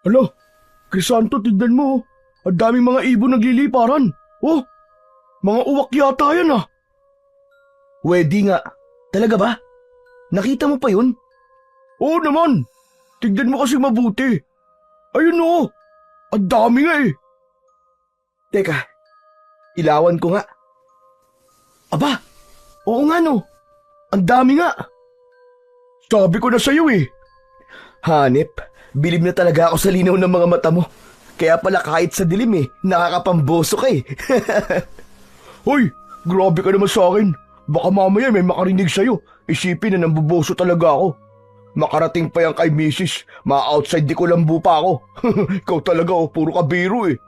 Hala, Crisanto, tignan mo. Ang daming mga ibon nagliliparan. Oh, mga uwak yata yan ah. Pwede nga. Talaga ba? Nakita mo pa yun? Oo naman. Tignan mo kasi mabuti. Ayun oh, ang dami nga eh. Teka, ilawan ko nga. Aba, oo nga no. Ang dami nga. Sabi ko na sa'yo eh. Hanep, bilib na talaga ako sa linaw ng mga mata mo. Kaya pala kahit sa dilim nakakapamboso ka eh. Hoy, grabe ka naman sa akin. Baka mamaya may makarinig sa'yo. Isipin na nambuboso talaga ako. Makarating pa yan kay misis. Ma-outside di ko lambu pa ako. Ikaw talaga puro ka biro eh.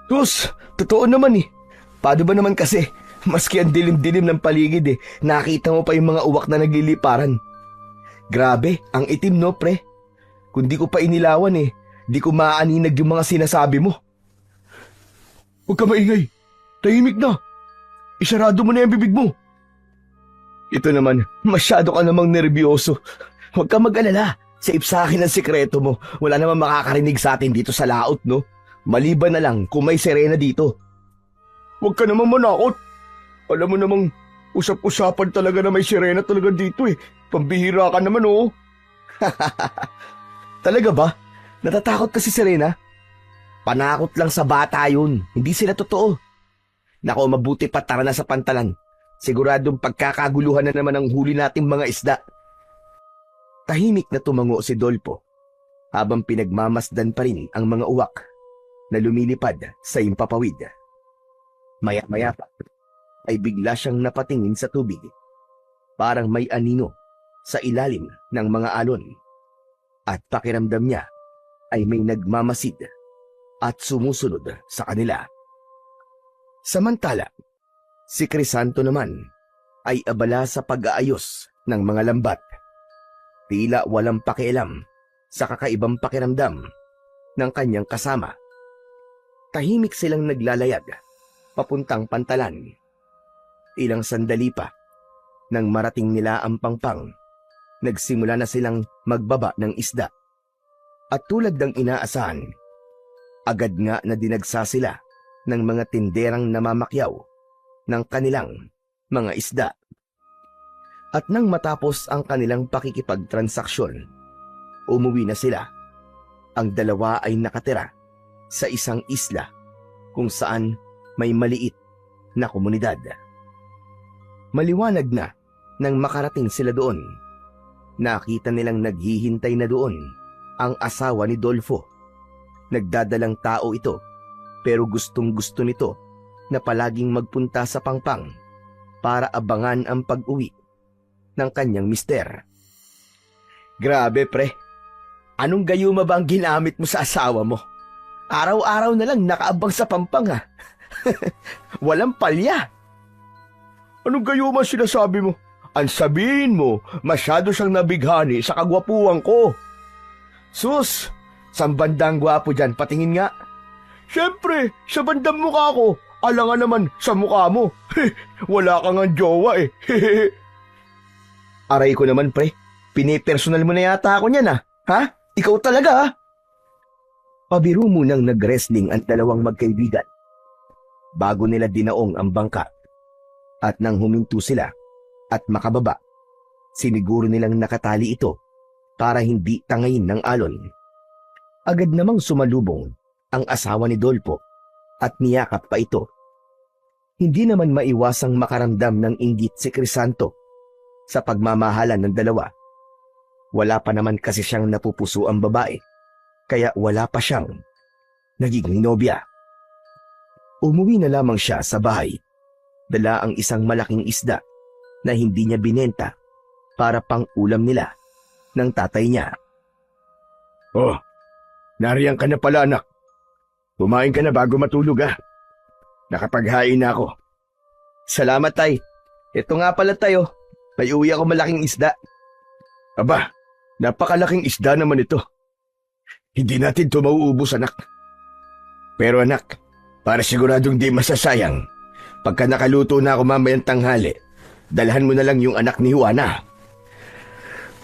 Sus, totoo naman eh. Paano ba naman kasi, maski ang dilim-dilim ng paligid nakita mo pa yung mga uwak na nagliliparan. Grabe, ang itim no pre. Kung di ko pa inilawan di ko maaninag yung mga sinasabi mo. Huwag ka maingay. Tahimik na. Isarado mo na yung bibig mo. Ito naman, masyado ka namang nerbiyoso. Huwag ka mag-alala. Safe sa akin ang sikreto mo. Wala namang makakarinig sa atin dito sa laot, no? Maliban na lang kung may sirena dito. Huwag ka namang manakot. Alam mo namang usap-usapan talaga na may sirena talaga dito eh. Pambihira ka naman oh. Talaga ba? Natatakot ka si Serena? Panakot lang sa bata yun. Hindi sila totoo. Nako, mabuti pa tara na sa pantalan. Siguradong pagkakaguluhan na naman ang huli nating mga isda. Tahimik na tumango si Dolpo habang pinagmamasdan pa rin ang mga uwak na lumilipad sa impapawid. Maya-maya pa ay bigla siyang napatingin sa tubig. Parang may anino sa ilalim ng mga alon. At pakiramdam niya ay may nagmamasid at sumusunod sa kanila. Samantala, si Crisanto naman ay abala sa pag-aayos ng mga lambat. Tila walang pakialam sa kakaibang pakiramdam ng kanyang kasama. Tahimik silang naglalayag papuntang pantalan. Ilang sandali pa, nang marating nila ang pangpang, nagsimula na silang magbaba ng isda. At tulad ng inaasahan, agad nga na dinagsa sila ng mga tinderang namamakyaw ng kanilang mga isda. At nang matapos ang kanilang pakikipagtransaksyon, umuwi na sila. Ang dalawa ay nakatira sa isang isla kung saan may maliit na komunidad. Maliwanag na nang makarating sila doon. Nakita nilang naghihintay na doon ang asawa ni Dolfo. Nagdadalang tao ito pero gustong-gusto nito na palaging magpunta sa pangpang para abangan ang pag-uwi ng kanyang mister. Grabe pre, anong gayuma ba ang ginamit mo sa asawa mo? Araw-araw na lang nakaabang sa pampang ha. Walang palya. Anong gayuma sinasabi mo? Ang sabihin mo, masyado siyang nabighani sa kagwapuan ko. Sus, saan bandang gwapo dyan? Patingin nga. Siyempre, sa bandang mukha ko. Alangan naman sa mukha mo. Wala kang ang jowa eh. Aray ko naman pre, pinipersonal mo na yata ako niyan ha? Ikaw talaga ha? Pabiro munang nag-wrestling ang dalawang magkaibigan bago nila dinaong ang bangka. At nang huminto sila at makababa, siniguro nilang nakatali ito para hindi tangayin ng alon. Agad namang sumalubong ang asawa ni Dolpo at niyakap pa ito. Hindi naman maiwasang makaramdam ng inggit si Crisanto sa pagmamahalan ng dalawa. Wala pa naman kasi siyang napupuso ang babae, kaya wala pa siyang nagiging nobya. Umuwi na lamang siya sa bahay. Dala ang isang malaking isda na hindi niya binenta para pang ulam nila ng tatay niya. Oh, nariyan ka na pala anak. Kumain ka na bago matulog Nakapaghain na ako. Salamat tay. Ito nga pala tayo. May uwi ako malaking isda. Aba, napakalaking isda naman ito. Hindi natin ito mauubos anak. Pero anak, para siguradong di masasayang, pagka nakaluto na ako mamayang tanghali, dalhan mo na lang yung anak ni Juana.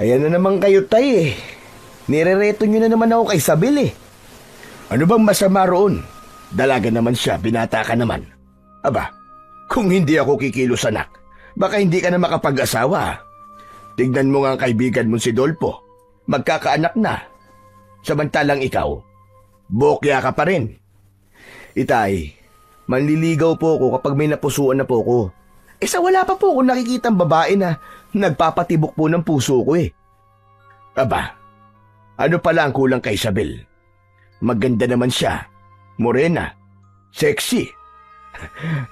Ayan na naman kayo tay Nirereto nyo na naman ako kay Isabel eh. Ano bang masama roon? Dalaga naman siya, binata ka naman. Aba, kung hindi ako kikilos anak, baka hindi ka na makapag-asawa. Tignan mo nga ang kaibigan mo si Dolpo. Magkakaanak na. Samantalang ikaw, bokya ka pa rin. Itay, manliligaw po ako kapag may napusuan na po ko. Sa wala pa po akong nakikitang babae na nagpapatibok po ng puso ko eh. Aba, ano pala ang kulang kay Isabel? Maganda naman siya, morena, sexy.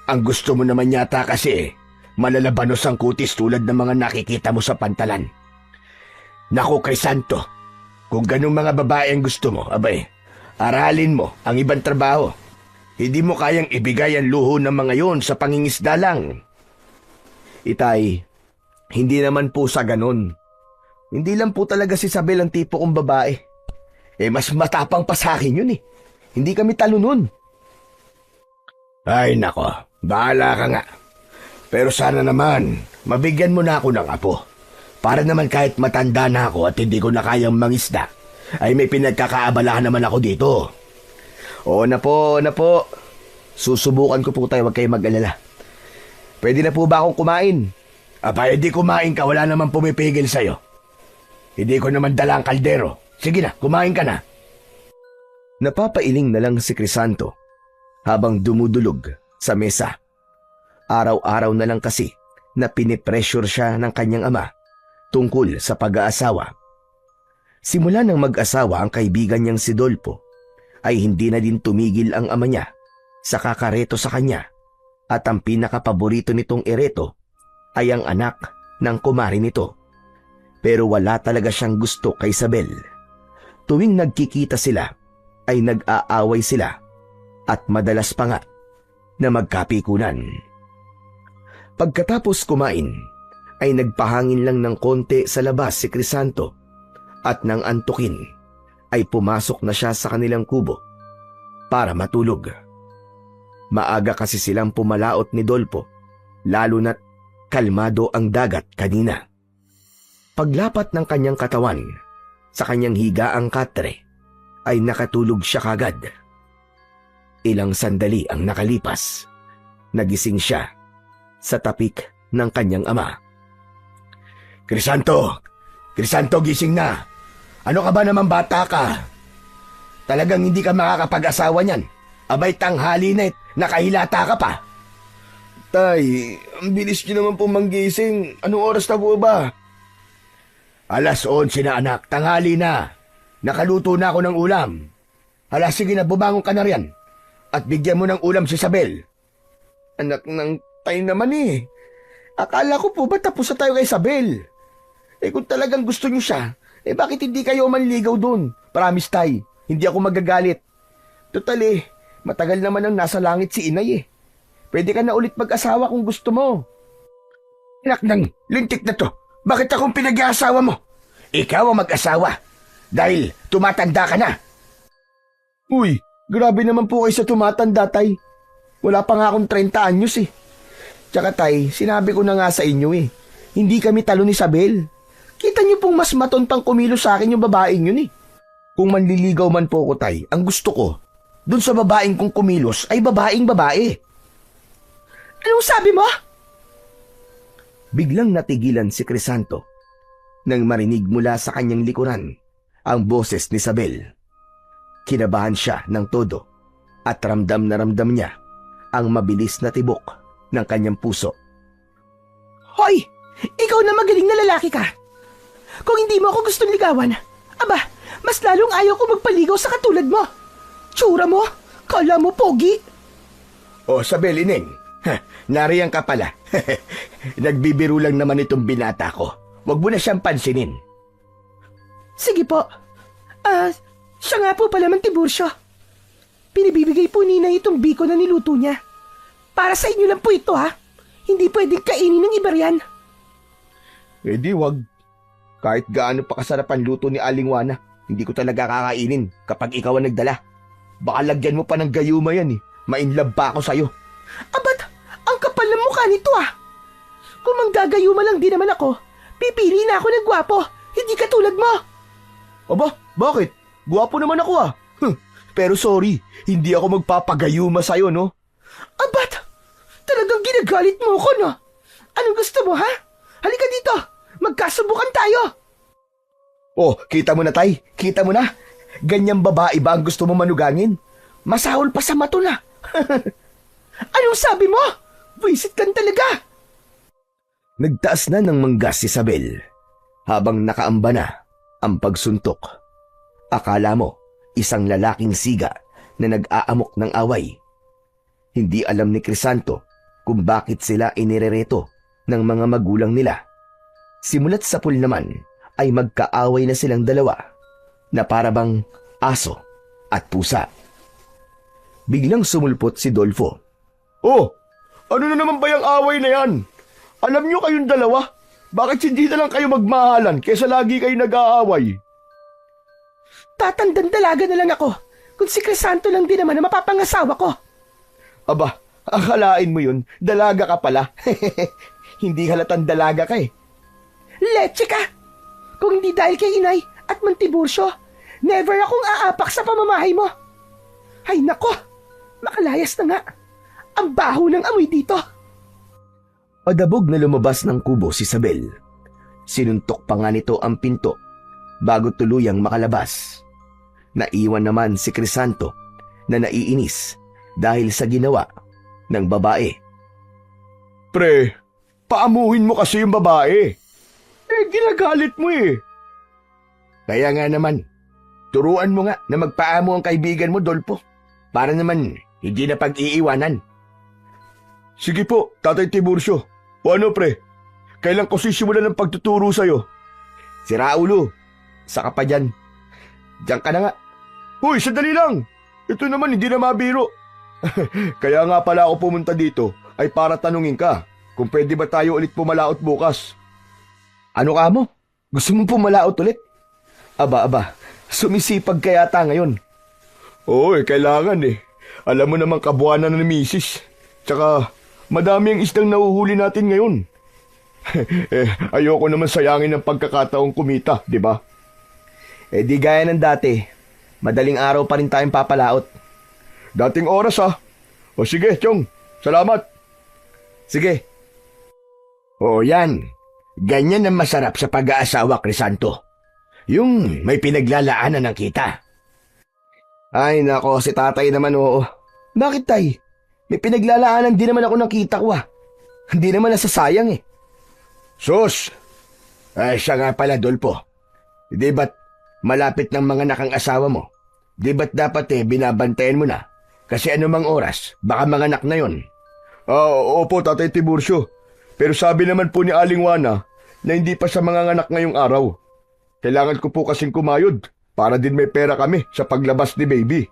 Ang gusto mo naman yata kasi, malalabanos ang kutis tulad ng mga nakikita mo sa pantalan. Naku, Crisanto, kung ganung mga babae ang gusto mo, abay, aralin mo ang ibang trabaho. Hindi mo kayang ibigay ang luho ng mga yon sa pangingisda lang. Itay, hindi naman po sa ganon. Hindi lang po talaga si Isabel ang tipo kong babae. Mas matapang pa sa akin yun eh. Hindi kami talo nun. Ay nako, bahala ka nga. Pero sana naman, mabigyan mo na ako ng apo. Para naman kahit matanda na ako at hindi ko na kayang mangisda, ay may pinagkakaabalahan naman ako dito. Oo na po, Susubukan ko po tayo, huwag kayo mag-alala. Pwede na po ba akong kumain? Aba, hindi kumain ka, wala naman pumipigil sa'yo. Hindi ko naman dala ang kaldero. Sige na, kumain ka na. Napapailing na lang si Crisanto habang dumudulog sa mesa. Araw-araw na lang kasi na pinipressure siya ng kanyang ama tungkol sa pag-aasawa. Simula nang mag-asawa ang kaibigan niyang si Dolpo, ay hindi na din tumigil ang ama niya sa kakareto sa kanya, at ang pinakapaborito nitong ereto ay ang anak ng kumari nito. Pero wala talaga siyang gusto kay Isabel. Tuwing nagkikita sila, ay nag-aaway sila at madalas pa nga na magkapikunan. Pagkatapos kumain, ay nagpahangin lang ng konti sa labas si Crisanto at nang antukin, ay pumasok na siya sa kanilang kubo para matulog. Maaga kasi silang pumalaot ni Dolpo, lalo na't kalmado ang dagat kanina. Paglapat ng kanyang katawan sa kanyang higaang katre, ay nakatulog siya kagad. Ilang sandali ang nakalipas, nagising siya sa tapik ng kanyang ama. Crisanto, gising na. Ano ka ba naman, bata ka? Talagang hindi ka makakapag-asawa niyan. Abay, tanghali na nakahilata ka pa. Tay, ang bilis niyo naman po manggising. Anong oras na po ba? 11:00 na anak, tanghali na. Nakaluto na ako ng ulam. Hala, sige na, bumangon ka na riyan. At bigyan mo ng ulam si Isabel. Anak ng tay naman eh. Akala ko po ba tapos na tayo kay Isabel? Kung talagang gusto niyo siya, bakit hindi kayo manligaw dun? Promise tay, hindi ako magagalit. Total matagal naman ang nasa langit si inay eh. Pwede ka na ulit mag-asawa kung gusto mo. Anak ng lintik na to, bakit akong pinag-aasawa mo? Ikaw ang mag-asawa. Dahil tumatanda ka na. Uy, grabe naman po kayo sa tumatanda, tay. Wala pa nga akong 30 anyos eh. Tsaka tay, sinabi ko na nga sa inyo eh. Hindi kami talo ni Isabel. Kita niyo pong mas matontang kumilos sa akin yung babaeng yun eh. Kung manliligaw man po ko, tay, ang gusto ko, dun sa babaeng kong kumilos ay babaeng babae. Anong sabi mo? Biglang natigilan si Crisanto nang marinig mula sa kanyang likuran ang boses ni Isabel. Kinabahan siya ng todo at ramdam na ramdam niya ang mabilis na tibok ng kanyang puso. Hoy! Ikaw na magaling na lalaki ka! Kung hindi mo ako gustong ligawan, aba, mas lalong ayaw ko magpaligaw sa katulad mo. Tsura mo, kala mo pogi. Isabel, Ineng, nariyan ka pala. Nagbibiro lang naman itong binata ko. Huwag mo na siyang pansinin. Sige po. Siya nga po pala man Tiburcio. Pinibibigay po ni Inay itong biko na niluto niya. Para sa inyo lang po ito ha. Hindi pwedeng kainin ng iba riyan. Di wag. Kahit gaano pa kasarap ang luto ni Aling Juana, hindi ko talaga kakainin kapag ikaw ang nagdala. Baka lagyan mo pa ng gayuma yan eh. Mainlove pa ako sa'yo. Abat, ang kapal ng mukha nito ah. Kung manggagayuma lang din naman ako, pipili na ako ng gwapo, hindi katulad mo. Aba, bakit? Guwapo naman ako ah. Pero sorry, hindi ako magpapagayuma sa'yo, no? Abat! Talagang ginagalit mo ko, no? Anong gusto mo, ha? Halika dito! Magkasubukan tayo! Oh, kita mo na, Tay. Kita mo na. Ganyang babae ba ang gusto mo manugangin? Masahol pa sa mato na. Anong sabi mo? Visit kan talaga! Nagtaas na ng manggas si Isabel habang nakaamba na ang pagsuntok. Akala mo, isang lalaking siga na nag-aamok ng away. Hindi alam ni Crisanto kung bakit sila inirereto ng mga magulang nila. Simulat sa pool naman ay magkaaway na silang dalawa na parabang aso at pusa. Biglang sumulpot si Dolfo. Oh, ano na naman ba yung away na yan? Alam nyo kayong dalawa? Bakit hindi na lang kayo magmahalan kaysa lagi kayo nag-aaway? Tatandang dalaga na lang ako. Kung si Crisanto lang din naman na mapapangasawa ko. Aba, akalain mo yun, dalaga ka pala. Hindi halatang dalaga ka eh. Leche ka! Kung hindi dahil kay Inay at Mantibursyo, never akong aapak sa pamamahay mo. Ay nako, makalayas na nga. Ang baho ng amoy dito. Padabog na lumabas ng kubo si Isabel. Sinuntok pa nga nito ang pinto bago tuluyang makalabas. Naiwan naman si Crisanto na naiinis dahil sa ginawa ng babae. Pre, paamuhin mo kasi yung babae. Ginagalit mo eh. Kaya nga naman, turuan mo nga na magpaamo ang kaibigan mo, Dolpo. Para naman hindi na pag-iiwanan. Sige po, Tatay Tiburcio. O ano pre, kailan ko sisimulan ng pagtuturo sa'yo? Si Raulo, saka pa dyan. Diyan ka na nga. Uy, sandali lang. Ito naman hindi na mabiro. Kaya nga pala ako pumunta dito ay para tanungin ka kung pwede ba tayo ulit pumalaot bukas. Ano ka mo? Gusto mong pumalaot ulit? Aba, sumisipag ka yata ngayon. Oo kailangan eh. Alam mo namang kabuanan na ni Mrs. Tsaka madami ang isdang nahuhuli natin ngayon. Ayoko naman sayangin ng pagkakataong kumita, di ba? Di gaya ng dati. Madaling araw pa rin tayong papalaot. Dating oras ah. O sige, Chong. Salamat. Sige. O yan. Ganyan ang masarap sa pag-aasawa, Crisanto. Yung may pinaglalaanan ng kita. Ay nako, si tatay naman oo. Bakit tay? May pinaglalaanan din naman ako ng kita ko ah. Hindi naman nasasayang eh. Sus! Ay siya nga pala, Dolpo. Di ba't malapit ng mga nakang asawa mo? Di ba't dapat binabantayan mo na? Kasi anumang oras, baka manganak na yon. Opo, Tatay Tiburcio. Pero sabi naman po ni Aling Juana na hindi pa siya manganganak ngayong araw. Kailangan ko po kasing kumayod para din may pera kami sa paglabas ni baby.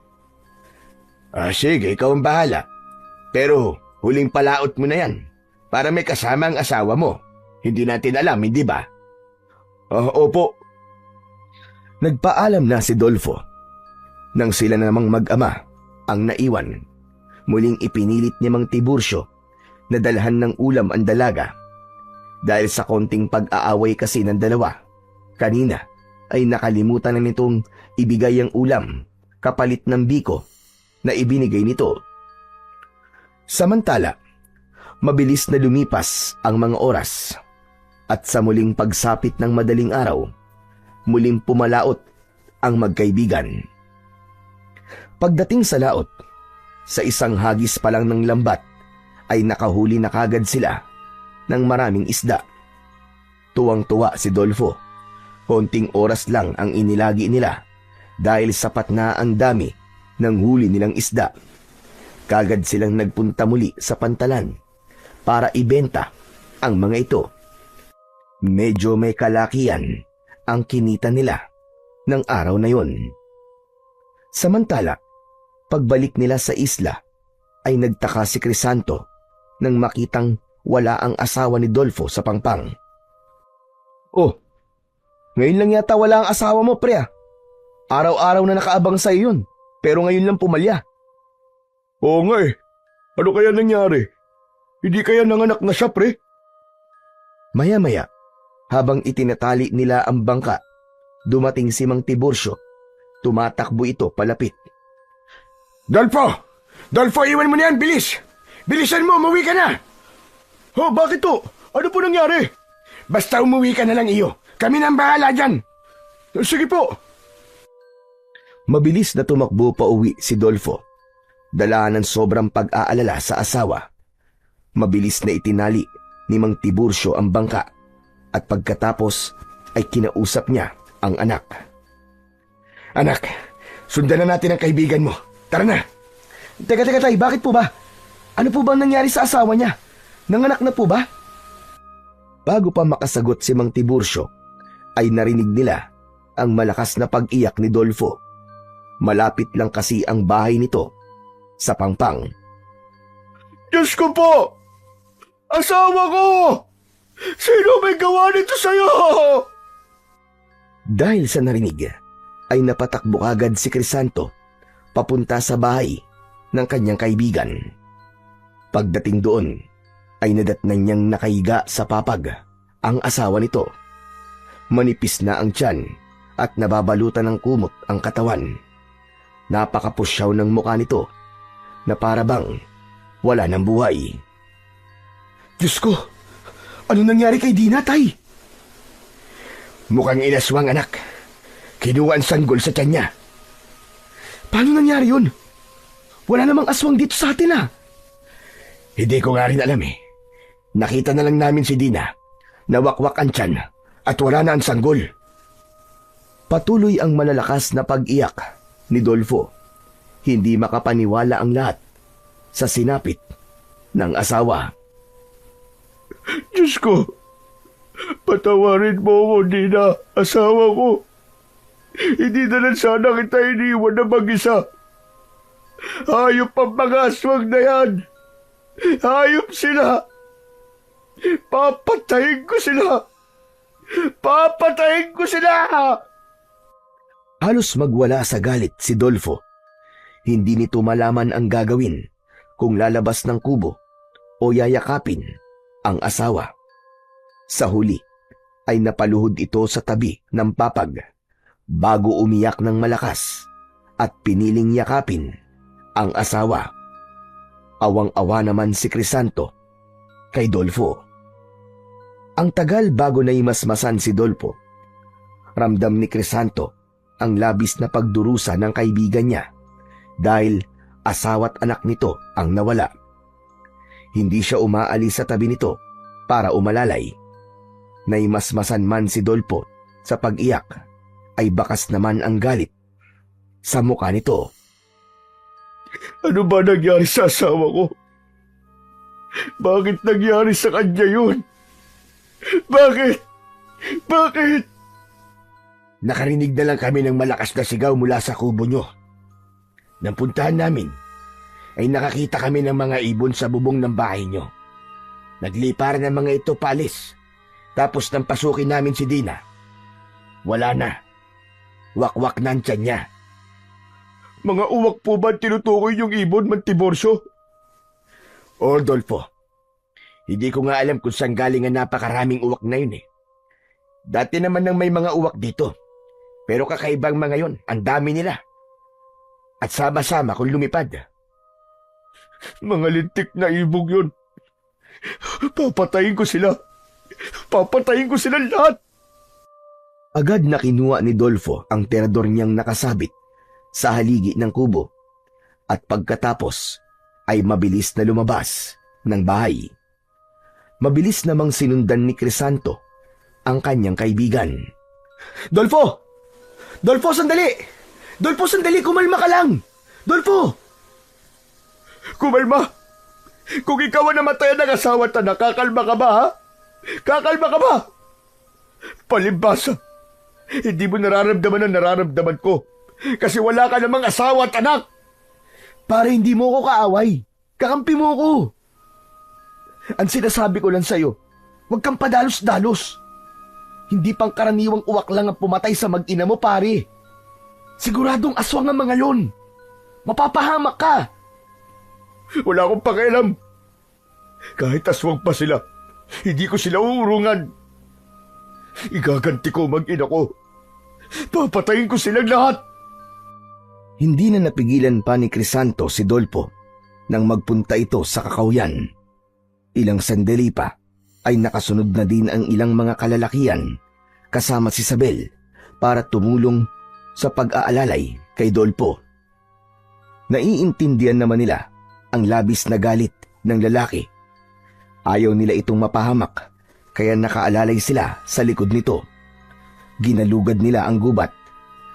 Sige, ikaw ang bahala. Pero huling palaot mo na yan para may kasama ang asawa mo. Hindi natin alam, hindi ba? Opo. Nagpaalam na si Dolfo. Nang sila namang mag-ama ang naiwan, muling ipinilit ni Mang Tiburcio na dalhan ng ulam ang dalaga. Dahil sa konting pag-aaway kasi ng dalawa, kanina ay nakalimutan na nitong ibigay ang ulam kapalit ng biko na ibinigay nito. Samantala, mabilis na lumipas ang mga oras at sa muling pagsapit ng madaling araw, muling pumalaot ang magkaibigan. Pagdating sa laot, sa isang hagis pa lang ng lambat ay nakahuli na kagad sila ng maraming isda. Tuwang-tuwa si Dolfo. Konting oras lang ang inilagi nila dahil sapat na ang dami ng huli nilang isda. Kagad silang nagpunta muli sa pantalan para ibenta ang mga ito. Medyo may kalakihan ang kinita nila ng araw na yon. Samantala, pagbalik nila sa isla ay nagtaka si Crisanto nang makitang wala ang asawa ni Dolfo sa pangpang. Oh, Ngayon lang yata wala ang asawa mo, pre ah. Araw-araw na nakaabang sa yun, pero ngayon lang pumalya. oo nga eh. Ano kaya nangyari? Hindi kaya nanganak na siya, pre? Maya-maya, habang itinatali nila ang bangka, Dumating si Mang Tiburcio. Tumatakbo ito palapit. Dolfo! Dolfo, iwan mo na yan! Bilis! Bilisan mo! Umuwi ka na! Oh, bakit to? Ano po nangyari? Basta umuwi ka na lang iyo. Kami nang bahala dyan. Sige po. Mabilis na tumakbo pa uwi si Dolfo. Dala ng sobrang pag-aalala sa asawa. Mabilis na itinali ni Mang Tiburcio ang bangka at pagkatapos ay kinausap niya ang anak. Anak, sundan na natin ang kaibigan mo. Tara na. Teka, tay, bakit po ba? Ano po bang nangyari sa asawa niya? Nanganak na po ba? Bago pa makasagot si Mang Tiburcio, ay narinig nila ang malakas na pag-iyak ni Dolfo. Malapit lang kasi ang bahay nito sa Pangpang. Diyos ko po! Asawa ko! Sino may gawa nito sa'yo? Dahil sa narinig, ay napatakbo agad si Crisanto papunta sa bahay ng kanyang kaibigan. Pagdating doon, ay nadatnan niyang nakahiga sa papag ang asawa nito. Manipis na ang tiyan at nababalutan ng kumot ang katawan. Napakapusyaw ng mukha nito na para bang wala ng buhay. Diyos ko! Ano nangyari kay Dina, tay? Mukhang inaswang, anak. Kinuha ang sanggol sa tiyan niya. Paano nangyari yun? Wala namang aswang dito sa atin Hindi ko nga rin alam eh. Nakita na lang namin si Dina. Nawakwak ang tiyan at wala na ang sanggol. Patuloy ang malalakas na pag-iyak ni Dolfo. Hindi makapaniwala ang lahat sa sinapit ng asawa. Diyos ko, patawarin mo ako, Dina, asawa ko. Hindi na lang sana kita iniwan na mag-isa. Hayop ang mga aswang na yan. Hayop sila. Papatayin ko sila. Papatayin ko sila. Halos magwala sa galit si Dolfo. Hindi nito malaman ang gagawin kung lalabas ng kubo o yayakapin ang asawa. Sa huli ay napaluhod ito sa tabi ng papag bago umiyak ng malakas at piniling yakapin ang asawa. Awang-awa naman si Crisanto kay Dolfo. Ang tagal bago naimasmasan si Dolfo. Ramdam ni Crisanto ang labis na pagdurusa ng kaibigan niya dahil asawa't anak nito ang nawala. Hindi siya umaalis sa tabi nito para umalalay. Naimasmasan man si Dolfo sa pag-iyak ay bakas naman ang galit sa mukha nito. Ano ba nangyari sa asawa ko? Bakit nangyari sa kanya yun? Bakit? Bakit? Nakarinig na lang kami ng malakas na sigaw mula sa kubo nyo. Nang puntahan namin, ay nakakita kami ng mga ibon sa bubong ng bahay nyo. Nagliparan ng mga ito paalis. Tapos nang pasukin namin si Dina, wala na. Wakwak na ang tiyan niya. Mga uwak po ba tinutukoy yung ibon, Mang Tiburcio? O, Dolfo, hindi ko nga alam kung saan galing ang napakaraming uwak na yun eh. Dati naman nang may mga uwak dito. Pero kakaibang mga yon, ang dami nila. At sama-sama kung lumipad. Mga lintik na ibog yun. Papatayin ko sila. Papatayin ko sila lahat. Agad na kinuha ni Dolfo ang terador niyang nakasabit sa haligi ng kubo at pagkatapos ay mabilis na lumabas ng bahay. Mabilis namang sinundan ni Crisanto ang kanyang kaibigan. Dolfo! Dolfo, sandali! Dolfo, sandali! Kumalma ka lang! Dolfo! Kumalma! Kung ikaw ang namatayan ng asawa at anak, kakalma ka ba, ha? Kakalma ka ba? Palibasa! Hindi mo nararamdaman ang nararamdaman ko kasi wala ka namang asawa at anak! Para hindi mo ko kaaway. Kakampi mo ko. Ang sinasabi ko lang sa'yo, huwag kang padalos-dalos. Hindi pang karaniwang uwak lang ang pumatay sa mag-ina mo, pare. Siguradong aswang ang mga yon. Mapapahamak ka. Wala akong pakialam. Kahit aswang pa sila, hindi ko sila uurungan. Igaganti ko mag-ina ko. Papatayin ko silang lahat! Hindi na napigilan pa ni Crisanto si Dolpo nang magpunta ito sa kakawyan. Ilang sandali pa ay nakasunod na din ang ilang mga kalalakian kasama si Isabel para tumulong sa pag-aalalay kay Dolpo. Naiintindihan naman nila ang labis na galit ng lalaki. Ayaw nila itong mapahamak kaya nakaalalay sila sa likod nito. Ginalugad nila ang gubat.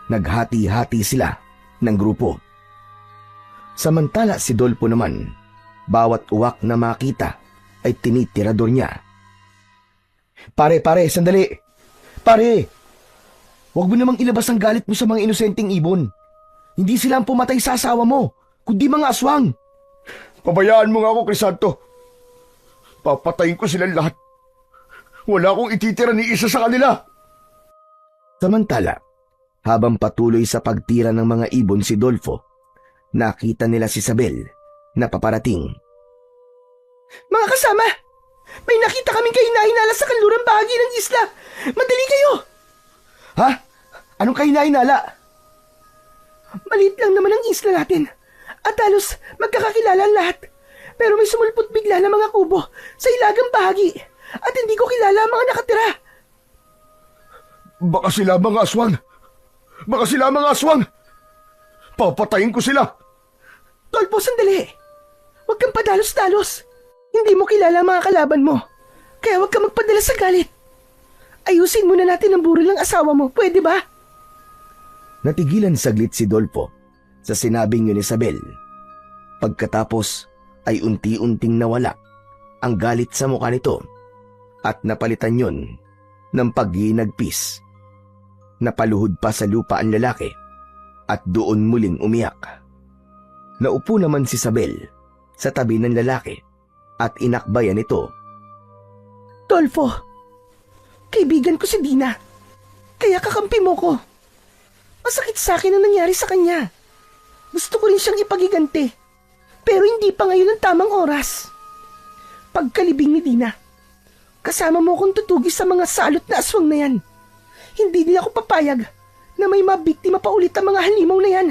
Naghati-hati sila ng grupo. Samantala si Dolpo naman, bawat uwak na makita ay tinitirador niya. Pare, sandali! Pare! Huwag mo namang ilabas ang galit mo sa mga inosenteng ibon. Hindi sila ang pumatay sa asawa mo, kundi mga aswang. Pabayaan mo nga ako, Crisanto. Papatayin ko silang lahat. Wala akong ititira ni isa sa kanila. Samantala, habang patuloy sa pagtira ng mga ibon si Dolfo, nakita nila si Isabel na paparating. Mga kasama, may nakita kaming kahinahinala sa kanlurang bahagi ng isla. Madali kayo! Ha? Anong kahinahinala? Maliit lang naman ang isla natin at halos magkakakilala ang lahat. Pero may sumulpot bigla ng mga kubo sa ilagang bahagi at hindi ko kilala ang mga nakatira. Baka sila mga aswang! Baka sila mga aswang! Papatayin ko sila! Dolpo, sandali! Huwag kang padalos-dalos. Hindi mo kilala ang mga kalaban mo. Kaya huwag kang magpadala sa galit. Ayusin muna natin ang burol ng asawa mo, pwede ba? Natigilan saglit si Dolfo sa sinabing yun ni Isabel. Pagkatapos ay unti-unting nawala ang galit sa mukha nito at napalitan yun ng paghinagpis. Napaluhod pa sa lupa ang lalaki at doon muling umiyak. Naupo naman si Isabel sa tabi ng lalaki at inakbayan ito. Dolfo, kaibigan ko si Dina. Kaya kakampi mo ko. Masakit sa akin ang nangyari sa kanya. Gusto ko rin siyang ipagiganti. Pero hindi pa ngayon ang tamang oras. Pagkalibing ni Dina, kasama mo akong tutugi sa mga salot na aswang na yan. Hindi din ako papayag na may mabiktima pa ulit ang mga halimaw na yan.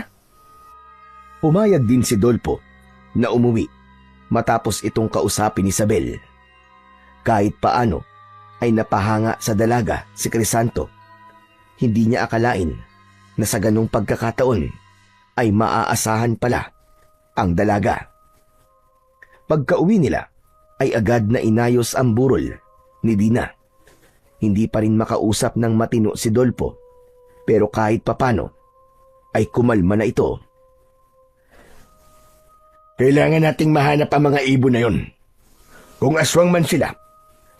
Pumayag din si Dolpo na umuwi matapos itong kausapin ni Isabel. Kahit paano ay napahanga sa dalaga si Crisanto. Hindi niya akalain na sa ganong pagkakataon ay maaasahan pala ang dalaga. Pagkauwi nila ay agad na inayos ang burol ni Dina. Hindi pa rin makausap ng matino si Dolpo, pero kahit papano ay kumalma na ito. Kailangan nating mahanap ang mga ibon na yon. Kung aswang man sila,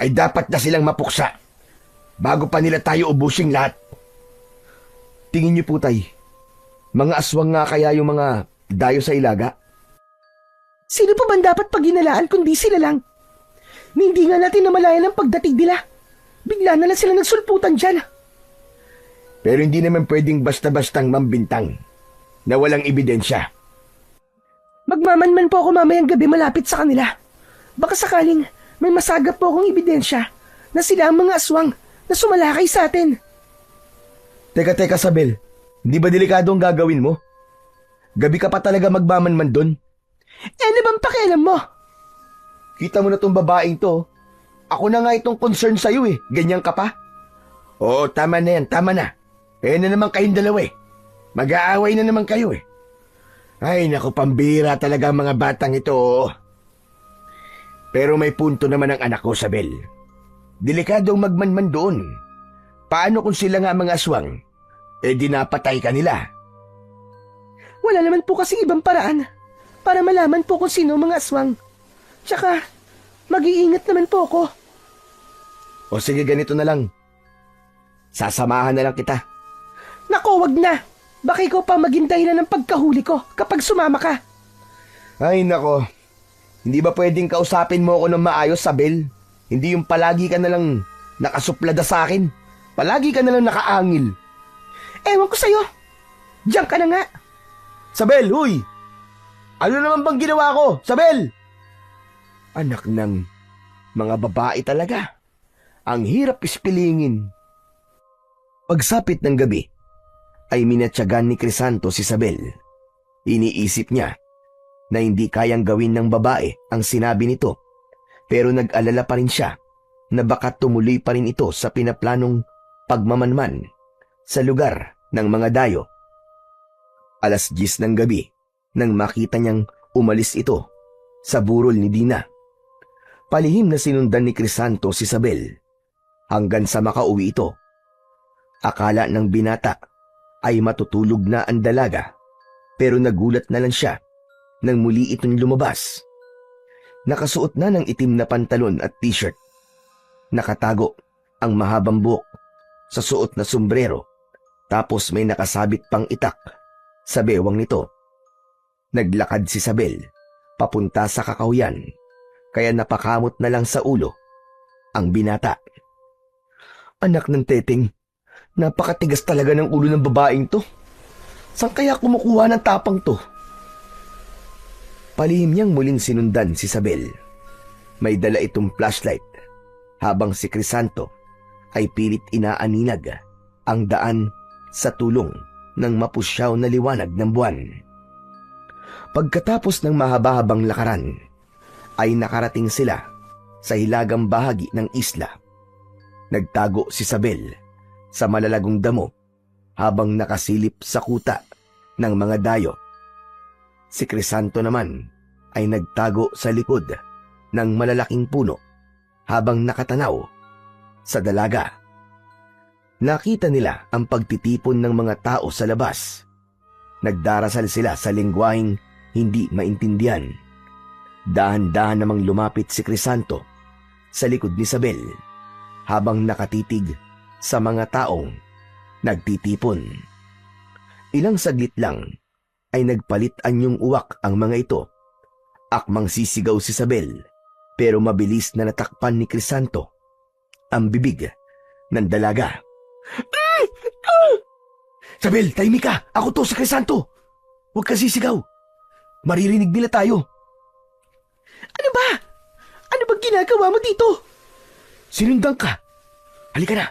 ay dapat na silang mapuksa bago pa nila tayo ubusing lahat. Tingin niyo po, tay, mga aswang nga kaya yung mga dayo sa ilaga? Sino pa man dapat paginalaan kundi sila lang? Hindi nga natin namalayan ang pagdating nila. Bigla na lang sila nagsulputan dyan. Pero hindi naman pwedeng basta-bastang mambintang na walang ebidensya. Magmamanman po ako mamayang gabi malapit sa kanila. Baka sakaling may masagap po akong ebidensya na sila ang mga aswang na sumalakay sa atin. Teka, Sabel. Hindi ba delikado ang gagawin mo? Gabi ka pa talaga magmamanman doon? Ano bang pakialam mo? Kita mo na tong babaeng to. Ako na nga itong concern sa'yo eh. Ganyan ka pa? Oo, tama na yan, tama na. Eh na naman kayong dalawa eh. Mag-aaway na naman kayo eh. Ay, naku, pambira talaga ang mga batang ito. Pero may punto naman ang anak ko, Sabel. Delikadong magmanman doon. Paano kung sila nga mga aswang? Eh di napatay ka nila. Wala naman po kasing ibang paraan para malaman po kung sino mga aswang. Tsaka, mag-iingat naman po ako. O sige, ganito na lang. Sasamahan na lang kita. Nako, wag na. Baka ikaw pa maging dahilan ng pagkahuli ko kapag sumama ka. Ay nako, hindi ba pwedeng kausapin mo ako ng maayos, Sabel? Hindi yung palagi ka na lang nakasuplada sa akin. Palagi ka na lang nakaangil. Ewan ko sa'yo. Diyan ka na nga. Sabel, huy! Ano naman bang ginawa ko, Sabel? Anak ng mga babae talaga. Ang hirap ispilingin. Pagsapit ng gabi, ay minatyagan ni Crisanto si Isabel. Iniisip niya na hindi kayang gawin ng babae ang sinabi nito, pero nag-alala pa rin siya na baka tumuloy pa rin ito sa pinaplanong pagmamanman sa lugar ng mga dayo. 10:00 ng gabi nang makita niyang umalis ito sa burol ni Dina. Palihim na sinundan ni Crisanto si Isabel hanggang sa makauwi ito. Akala ng binata ay matutulog na ang dalaga, pero nagulat na lang siya nang muli itong lumabas. Nakasuot na ng itim na pantalon at t-shirt. Nakatago ang mahabang buhok sa suot na sombrero, tapos may nakasabit pang itak sa bewang nito. Naglakad si Isabel papunta sa kakahuyan, kaya napakamot na lang sa ulo ang binata. Anak ng teteng, napakatigas talaga ng ulo ng babaeng to. Saan kaya kumukuha ng tapang to? Palihim niyang muling sinundan si Isabel. May dala itong flashlight, habang si Crisanto ay pilit inaaninag ang daan sa tulong ng mapusyaw na liwanag ng buwan. Pagkatapos ng mahaba-habang lakaran, ay nakarating sila sa hilagang bahagi ng isla. Nagtago si Isabel sa malalagong damo habang nakasilip sa kuta ng mga dayo. Si Crisanto naman ay nagtago sa likod ng malalaking puno habang nakatanaw sa dalaga. Nakita nila ang pagtitipon ng mga tao sa labas. Nagdarasal sila sa lengguwaheng hindi maintindihan. Dahan-dahan namang lumapit si Crisanto sa likod ni Isabel habang nakatitig sa mga taong nagtitipon. Ilang saglit lang ay nagpalit anyong uwak ang mga ito. Akmang sisigaw si Isabel, pero mabilis na natakpan ni Crisanto ang bibig ng dalaga. Isabel, tahimik ka! Ako to, si Crisanto! Huwag ka sisigaw! Maririnig nila tayo! Ano ba? Ano bang ginagawa mo dito? Sinundan ka! Halika na!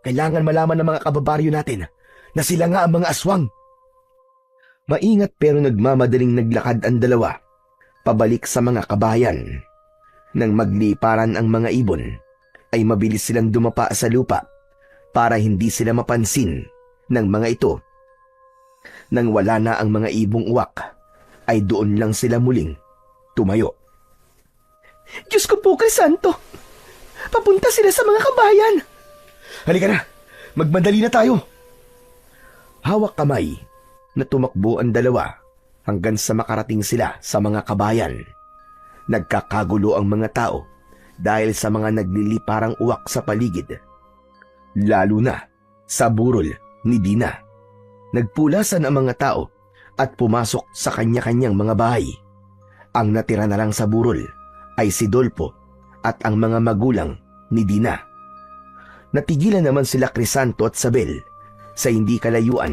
Kailangan malaman ng mga kababaryo natin na sila nga ang mga aswang. Maingat pero nagmamadaling naglakad ang dalawa pabalik sa mga kabahayan. Nang magliparan ang mga ibon, ay mabilis silang dumapa sa lupa para hindi sila mapansin ng mga ito. Nang wala na ang mga ibong uwak, ay doon lang sila muling tumayo. Diyos ko po, Crisanto! Papunta sila sa mga kabayan! Halika na! Magmadali na tayo! Hawak kamay na tumakbo ang dalawa hanggang sa makarating sila sa mga kabayan. Nagkakagulo ang mga tao dahil sa mga nagliliparang uwak sa paligid. Lalo na sa burol ni Dina. Nagpulasan ang mga tao at pumasok sa kanya-kanyang mga bahay. Ang natira na lang sa burol ay si Dolpo at ang mga magulang ni Dina. Natigilan naman sila Crisanto at Isabel sa hindi kalayuan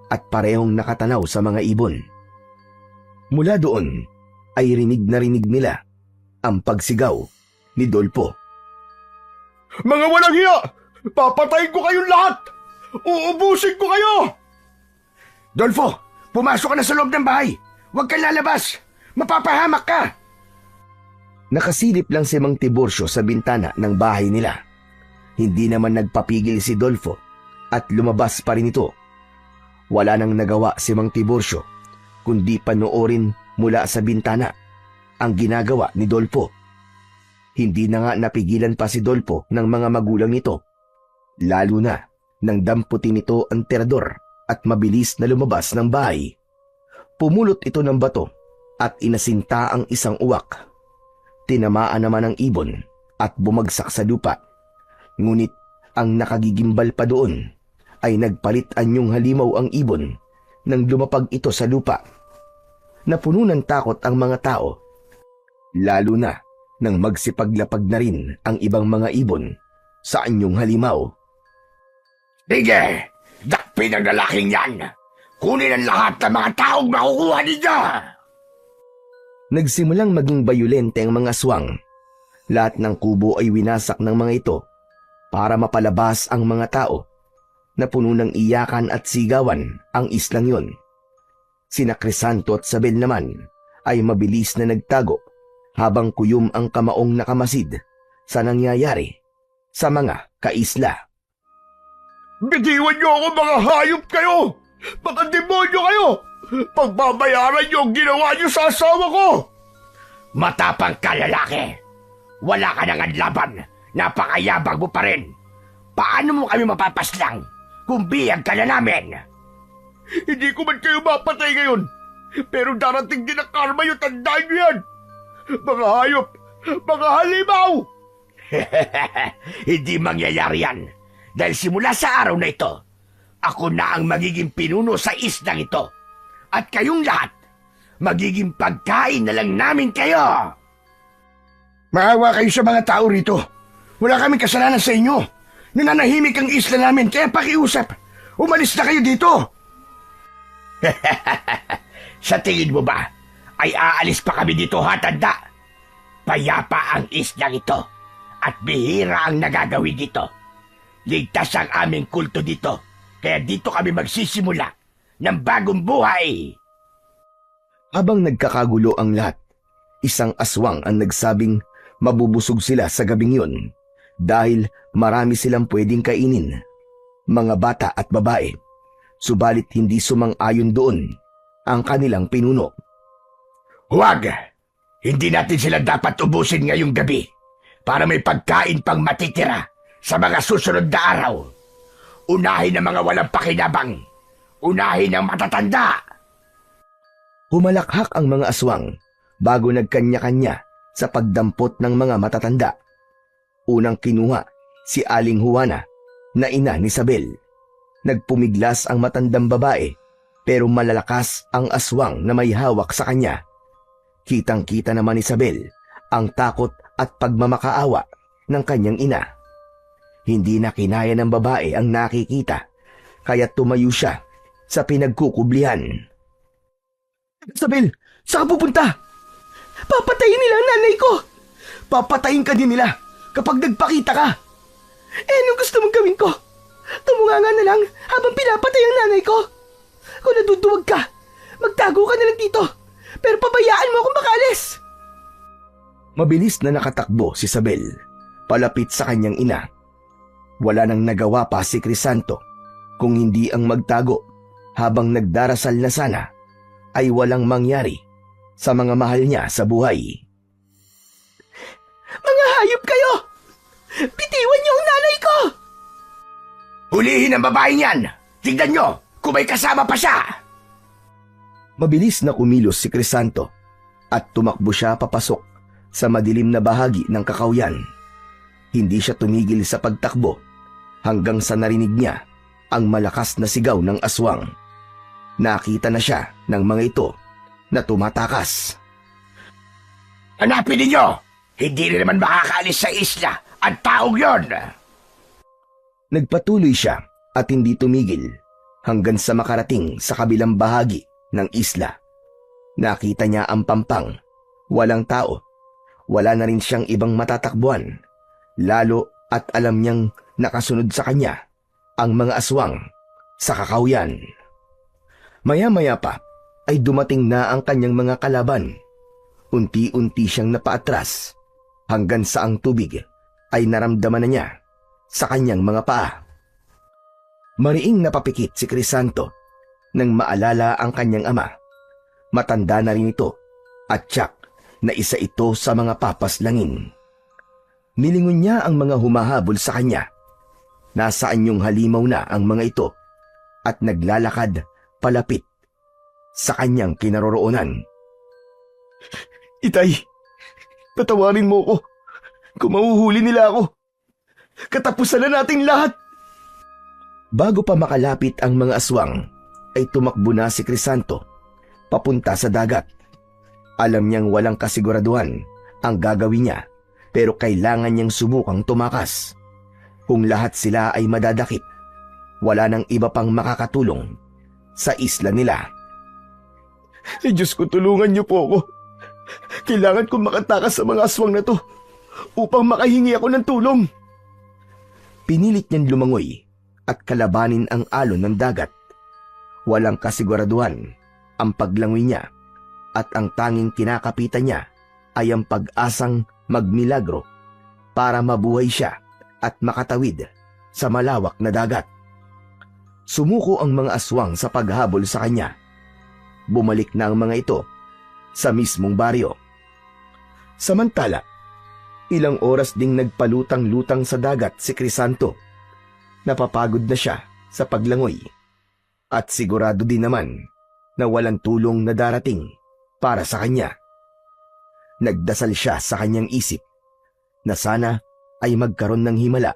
at parehong nakatanaw sa mga ibon. Mula doon ay rinig nila ang pagsigaw ni Dolpo. Mga walang hiya! Papatayin ko kayong lahat! Uubusin ko kayo! Dolfo, pumasok ka na sa loob ng bahay! Huwag kang lalabas! Mapapahamak ka! Nakasilip lang si Mang Tiburcio sa bintana ng bahay nila. Hindi naman nagpapigil si Dolfo at lumabas pa rin ito. Wala nang nagawa si Mang Tiburcio kundi panoorin mula sa bintana ang ginagawa ni Dolfo. Hindi na nga napigilan pa si Dolfo ng mga magulang nito, lalo na nang damputin nito ang terador at mabilis na lumabas ng bahay. Pumulot ito ng bato at inasinta ang isang uwak. Tinamaan naman ang ibon at bumagsak sa lupa. Ngunit ang nakagigimbal pa doon ay nagpalit anyong halimaw ang ibon nang lumapag ito sa lupa. Napuno ng takot ang mga tao, lalo na nang magsipaglapag na rin ang ibang mga ibon sa anyong halimaw. Sige! Dakpin ang lalaking yan! Kunin ang lahat ng mga taong makukuha ninyo! Nagsimulang maging bayulente ang mga aswang. Lahat ng kubo ay winasak ng mga ito para mapalabas ang mga tao. na puno ng iyakan at sigawan ang islang yun. Sina Crisanto at Sabel naman ay mabilis na nagtago habang kuyom ang kamaong nakamasid sa nangyayari sa mga kaisla. Bitiwan niyo ako, mga hayop kayo! Mga demonyo kayo! Pagbabayaran niyo ang ginawa niyo sa asawa ko! Matapang ka, lalaki. Wala ka nang laban. Napakayabang mo pa rin. Paano mo kami mapapaslang kung biyag ka na namin? Hindi ko man kayo mapatay ngayon, pero darating din ang karma yung tandaan niyo yan! Mga hayop! Mga halimaw! Hindi mangyayari yan. Dahil simula sa araw na ito, ako na ang magiging pinuno sa islang ito. At kayong lahat, magiging pagkain na lang namin kayo. Maawa kayo sa mga tao rito. Wala kaming kasalanan sa inyo. Nananahimik ang isla namin, kaya pakiusap. Umalis na kayo dito! Sa tingin mo ba, ay aalis pa kami dito, hatanda? Payapa ang islang ito at bihira ang nagagawin dito. Ligtas ang aming kulto dito, kaya dito kami magsisimula ng bagong buhay. Habang nagkakagulo ang lahat, isang aswang ang nagsabing mabubusog sila sa gabing yun dahil marami silang pwedeng kainin, mga bata at babae. Subalit hindi sumang-ayon doon ang kanilang pinuno. Huwag! Hindi natin sila dapat ubusin ngayong gabi para may pagkain pang matitira sa mga susunod na araw. Unahin ang mga walang pakinabang. Unahin ang matatanda. Humalakhak ang mga aswang bago nagkanya-kanya sa pagdampot ng mga matatanda. Unang kinuha si Aling Juana na ina ni Sabel. Nagpumiglas ang matandang babae pero malalakas ang aswang na may hawak sa kanya. Kitang-kita naman ni Sabel ang takot at pagmamakaawa ng kanyang ina. Hindi na kinaya ng babae ang nakikita, kaya tumayo siya sa pinagkukublihan. Sabel, saan ka pupunta? Papatayin nila ang nanay ko! Papatayin ka din nila kapag nagpakita ka! Anong gusto mong gawin ko? Tumunganga na lang habang pinapatay ang nanay ko? Kung naduduwag ka, magtago ka na lang dito, pero pabayaan mo akong makalis! Mabilis na nakatakbo si Sabel, palapit sa kanyang ina. Wala nang nagawa pa si Crisanto kung hindi ang magtago habang nagdarasal na sana ay walang mangyari sa mga mahal niya sa buhay. Mga hayop kayo! Bitiwan niyo ang nanay ko! Hulihin ang babaeng yan! Tignan nyo kung may kasama pa siya! Mabilis na kumilos si Crisanto at tumakbo siya papasok sa madilim na bahagi ng kakawyan. Hindi siya tumigil sa pagtakbo hanggang sa narinig niya ang malakas na sigaw ng aswang. Nakita na siya ng mga ito na tumatakas. Hanapin ninyo! Hindi rin naman makakaalis sa isla ang taong yon! Nagpatuloy siya at hindi tumigil hanggang sa makarating sa kabilang bahagi ng isla. Nakita niya ang pampang, walang tao. Wala na rin siyang ibang matatakbuhan, lalo at alam niyang nakasunod sa kanya ang mga aswang sa kakawyan. Maya-maya pa ay dumating na ang kanyang mga kalaban. Unti-unti siyang napaatras hanggang sa ang tubig ay naramdaman na niya sa kanyang mga paa. Mariing napapikit si Crisanto nang maalala ang kanyang ama. Matanda na rin ito at tiyak na isa ito sa mga papaslangin. Nilingon niya ang mga humahabol sa kanya. Nasaan yung halimaw na ang mga ito at naglalakad palapit sa kanyang kinaroroonan. Itay, patawarin mo ko. Kung mahuhuli nila ako, katapusan na nating lahat. Bago pa makalapit ang mga aswang, ay tumakbo na si Crisanto papunta sa dagat. Alam niyang walang kasiguraduhan ang gagawin niya, pero kailangan niyang subukang tumakas. Kung lahat sila ay madadakip, wala nang iba pang makakatulong sa isla nila. Diyos ko, tulungan niyo po ako. Kailangan kong makatakas sa mga aswang na to upang makahingi ako ng tulong. Pinilit niyang lumangoy at kalabanin ang alon ng dagat. Walang kasiguraduhan ang paglangoy niya at ang tanging kinakapitan niya ay ang pag-asang magmilagro para mabuhay siya at makatawid sa malawak na dagat. Sumuko ang mga aswang sa paghabol sa kanya. Bumalik na ang mga ito sa mismong baryo. Samantala, ilang oras ding nagpalutang-lutang sa dagat si Crisanto. Napapagod na siya sa paglangoy at sigurado din naman na walang tulong na darating para sa kanya. Nagdasal siya sa kanyang isip na sana ay magkaroon ng himala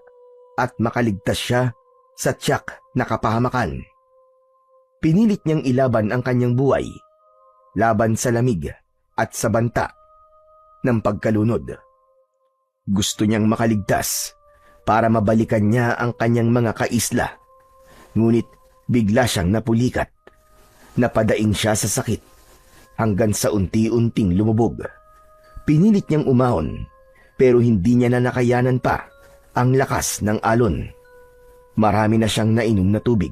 at makaligtas siya sa tiyak na kapahamakan. Pinilit niyang ilaban ang kanyang buhay laban sa lamig at sa banta ng pagkalunod. Gusto niyang makaligtas para mabalikan niya ang kanyang mga kaisla. Ngunit bigla siyang napulikat. Napadaing siya sa sakit hanggang sa unti-unting lumubog. Pinilit niyang umahon pero hindi niya na nakayanan pa ang lakas ng alon. Marami na siyang nainom na tubig.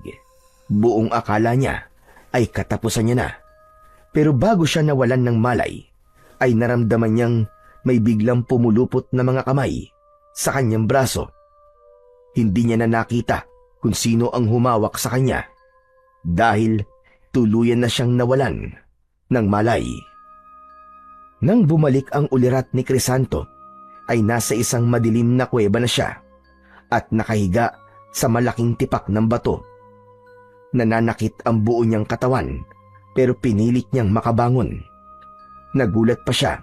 Buong akala niya ay katapusan niya na. Pero bago siya nawalan ng malay, ay naramdaman niyang may biglang pumulupot na mga kamay sa kanyang braso. Hindi niya na nakita kung sino ang humawak sa kanya dahil tuluyan na siyang nawalan ng malay. Nang bumalik ang ulirat ni Crisanto, ay nasa isang madilim na kuweba na siya at nakahiga sa malaking tipak ng bato. Nananakit ang buo niyang katawan pero pinilit niyang makabangon. Nagulat pa siya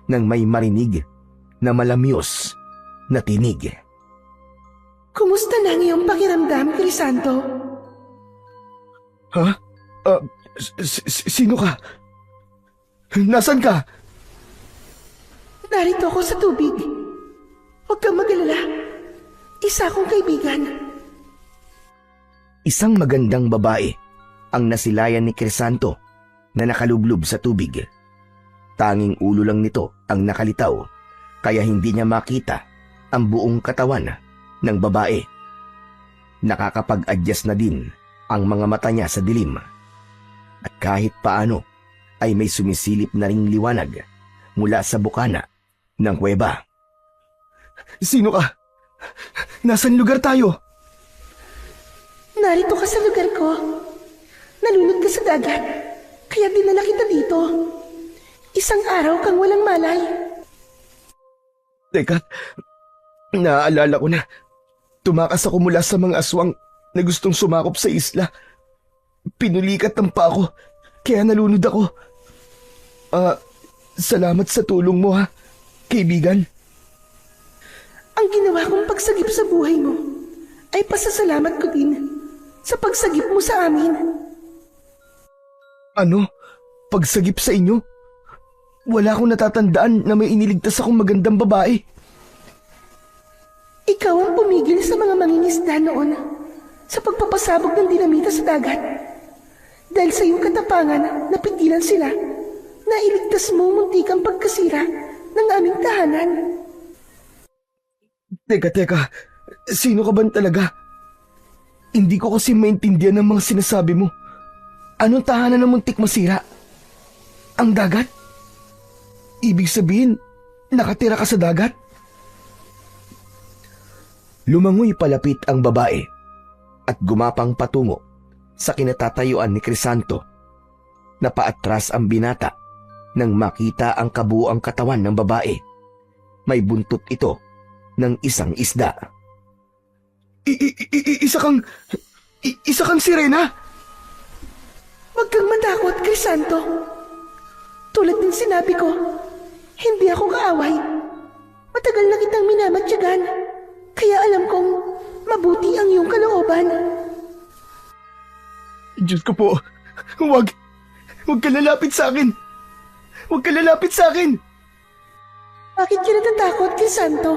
nang may marinig na malamyos na tinig. Kumusta na ang iyong pakiramdam, Crisanto? Ha? Sino ka? Nasaan ka? Narito ako sa tubig. Huwag kang mag-alala. Isa akong kaibigan. Isang magandang babae ang nasilayan ni Crisanto na nakalublob sa tubig. Tanging ulo lang nito ang nakalitaw kaya hindi niya makita ang buong katawan ng babae. Nakakapag-adjust na din ang mga mata niya sa dilim. At kahit paano ay may sumisilip na ring liwanag mula sa bukana ng kuweba. Sino ka? Nasaan lugar tayo? Narito ka sa lugar ko. Nalunod ka sa dagat. Kaya dinala kita dito. Isang araw kang walang malay. Teka, naaalala ko na. Tumakas ako mula sa mga aswang na gustong sumakop sa isla. Pinulikat ng pa ako, kaya nalunod ako. Salamat sa tulong mo ha, kaibigan. Ang ginawa kong pagsagip sa buhay mo ay pasasalamat ko din sa pagsagip mo sa amin. Ano? Pagsagip sa inyo? Wala akong natatandaan na may iniligtas akong magandang babae. Ikaw ang pumigil sa mga mangingisda noon sa pagpapasabog ng dinamita sa dagat. Dahil sa iyong katapangan, napigilan sila na iligtas mo muntikang pagkasira ng aming tahanan. Teka, sino ka ba talaga? Hindi ko kasi maintindihan ang mga sinasabi mo. Anong tahanan ng muntik masira? Ang dagat? Ibig sabihin, nakatira ka sa dagat? Lumangoy palapit ang babae at gumapang patungo sa kinatatayuan ni Crisanto. Napaatras ang binata nang makita ang kabuuang katawan ng babae. May buntot ito ng isang isda. Isa kang sirena? Huwag kang matakot, Crisanto. Tulad ng sinabi ko, hindi ako kaaway. Matagal na kitang minamatyagan, kaya alam kong mabuti ang iyong kalooban. Diyos ko po, huwag ka lalapit sa akin. Huwag ka lalapit sa akin. Bakit ka natatakot, Crisanto?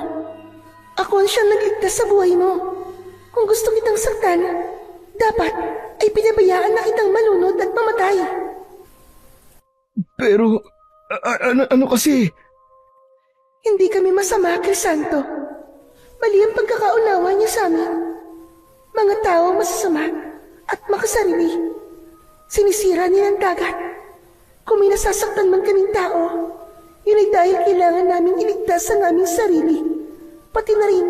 Ako ang siyang nagligtas sa buhay mo. Kung gusto kitang saktan, dapat ay pinabayaan na kitang malunod at mamatay. Pero, ano kasi? Hindi kami masama, Crisanto. Mali ang pagkakaunawa niya sa amin. Mga tao masasama at makasarili. Sinisira nila ang dagat. Kung may nasasaktan man kaming tao, yun ay dahil kailangan naming iligtas ang aming sarili, pati na rin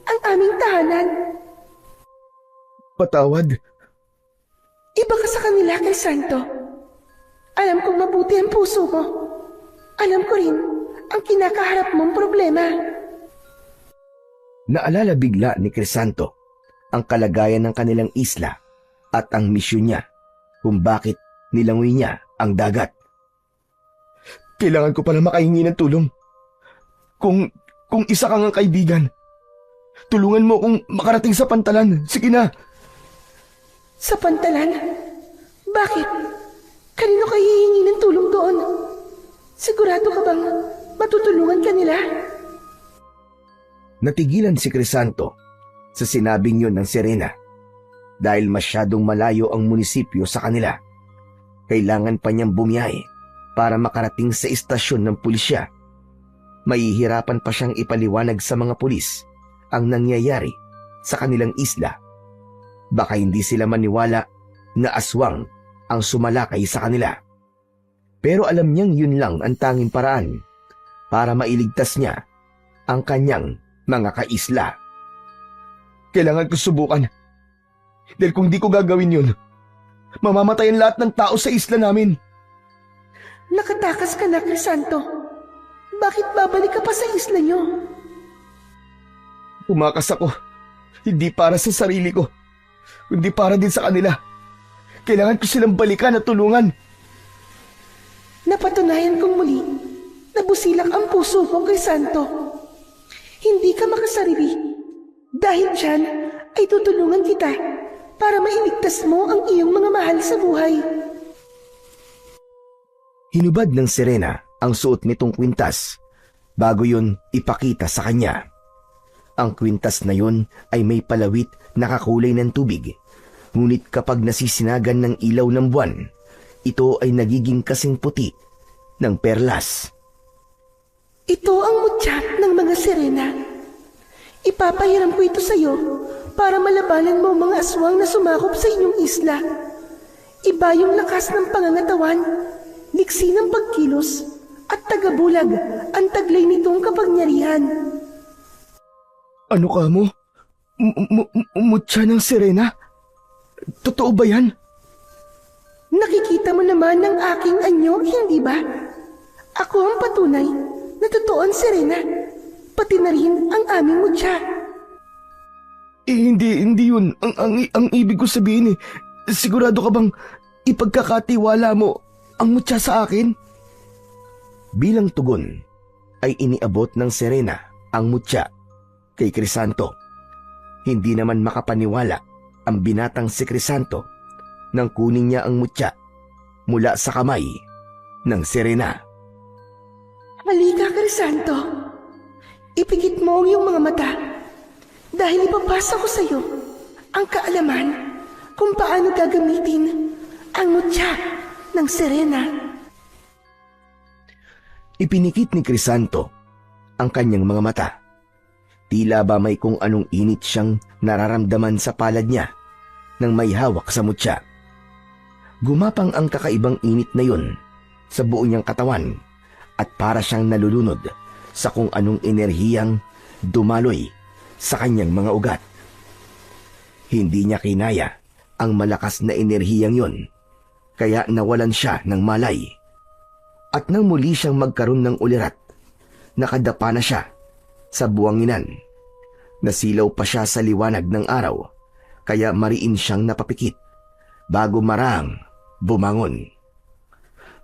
ang aming tahanan. Patawad. Iba ka sa kanila, Crisanto. Alam kong mabuti ang puso mo. Alam ko rin ang kinakaharap mong problema. Naalala bigla ni Crisanto ang kalagayan ng kanilang isla at ang misyon niya kung bakit nilangoy niya ang dagat. Kailangan ko pala makahingi ng tulong. Kung isa kang ang kaibigan, tulungan mo kung makarating sa pantalan. Sige na. Sa pantalan? Bakit? Kanino kayo hihingi ng tulong doon? Sigurado ka bang matutulungan ka nila? Natigilan si Crisanto sa sinabing yun ng Serena dahil masyadong malayo ang munisipyo sa kanila. Kailangan pa niyang bumiyahe para makarating sa istasyon ng pulisya. Mahihirapan pa siyang ipaliwanag sa mga pulis ang nangyayari sa kanilang isla. Baka hindi sila maniwala na aswang ang sumalakay sa kanila. Pero alam niyang yun lang ang tanging paraan para mailigtas niya ang kanyang mga kaisla. Kailangan ko subukan. Dahil kung di ko gagawin yun, mamamatay ang lahat ng tao sa isla namin. Nakatakas ka na, Crisanto. Bakit babalik ka pa sa isla niyo? Umakas ako. Hindi para sa sarili ko, kundi para din sa kanila. Kailangan ko silang balikan at tulungan. Napatunayan kong muli na busilak ang puso mo, Crisanto. Hindi ka makasarili. Dahil dyan ay tutulungan kita para mailigtas mo ang iyong mga mahal sa buhay. Hinubad ng Serena ang suot nitong kwintas bago yun ipakita sa kanya. Ang kwintas na yun ay may palawit na kakulay ng tubig. Ngunit kapag nasisinagan ng ilaw ng buwan, ito ay nagiging kasing puti ng perlas. Ito ang mutya ng mga Serena. Ipapahiram ko ito sa iyo para malabanan mo mga aswang na sumakop sa inyong isla. Iba yung lakas ng pangangatawan, liksi ng pagkilos, at tagabulag ang taglay nitong kapangyarihan. Ano ka mo? Mutya ng Serena? Totoo ba yan? Nakikita mo naman ng aking anyo, hindi ba? Ako ang patunay na totoo ang Serena, pati na rin ang aming mutya. Hindi yun. Ang ibig ko sabihin sigurado ka bang ipagkakatiwala mo ang mutya sa akin? Bilang tugon ay iniabot ng Serena ang mutya kay Crisanto. Hindi naman makapaniwala ang binatang si Crisanto nang kunin niya ang mutya mula sa kamay ng Serena. Halika, Crisanto. Ipikit mo ang iyong mga mata dahil ipapasa ko sa iyo ang kaalaman kung paano gagamitin ang mutya ng Serena. Ipinikit ni Crisanto ang kanyang mga mata. Tila ba may kung anong init siyang nararamdaman sa palad niya nang may hawak sa mutya. Gumapang ang kakaibang init na yun sa buo niyang katawan at para siyang nalulunod sa kung anong enerhiyang dumaloy sa kanyang mga ugat. Hindi niya kinaya ang malakas na enerhiyang yon, kaya nawalan siya ng malay. At nang muli siyang magkaroon ng ulirat, nakadapa na siya sa buwanginan. Nasilaw pa siya sa liwanag ng araw, kaya mariin siyang napapikit bago marang bumangon.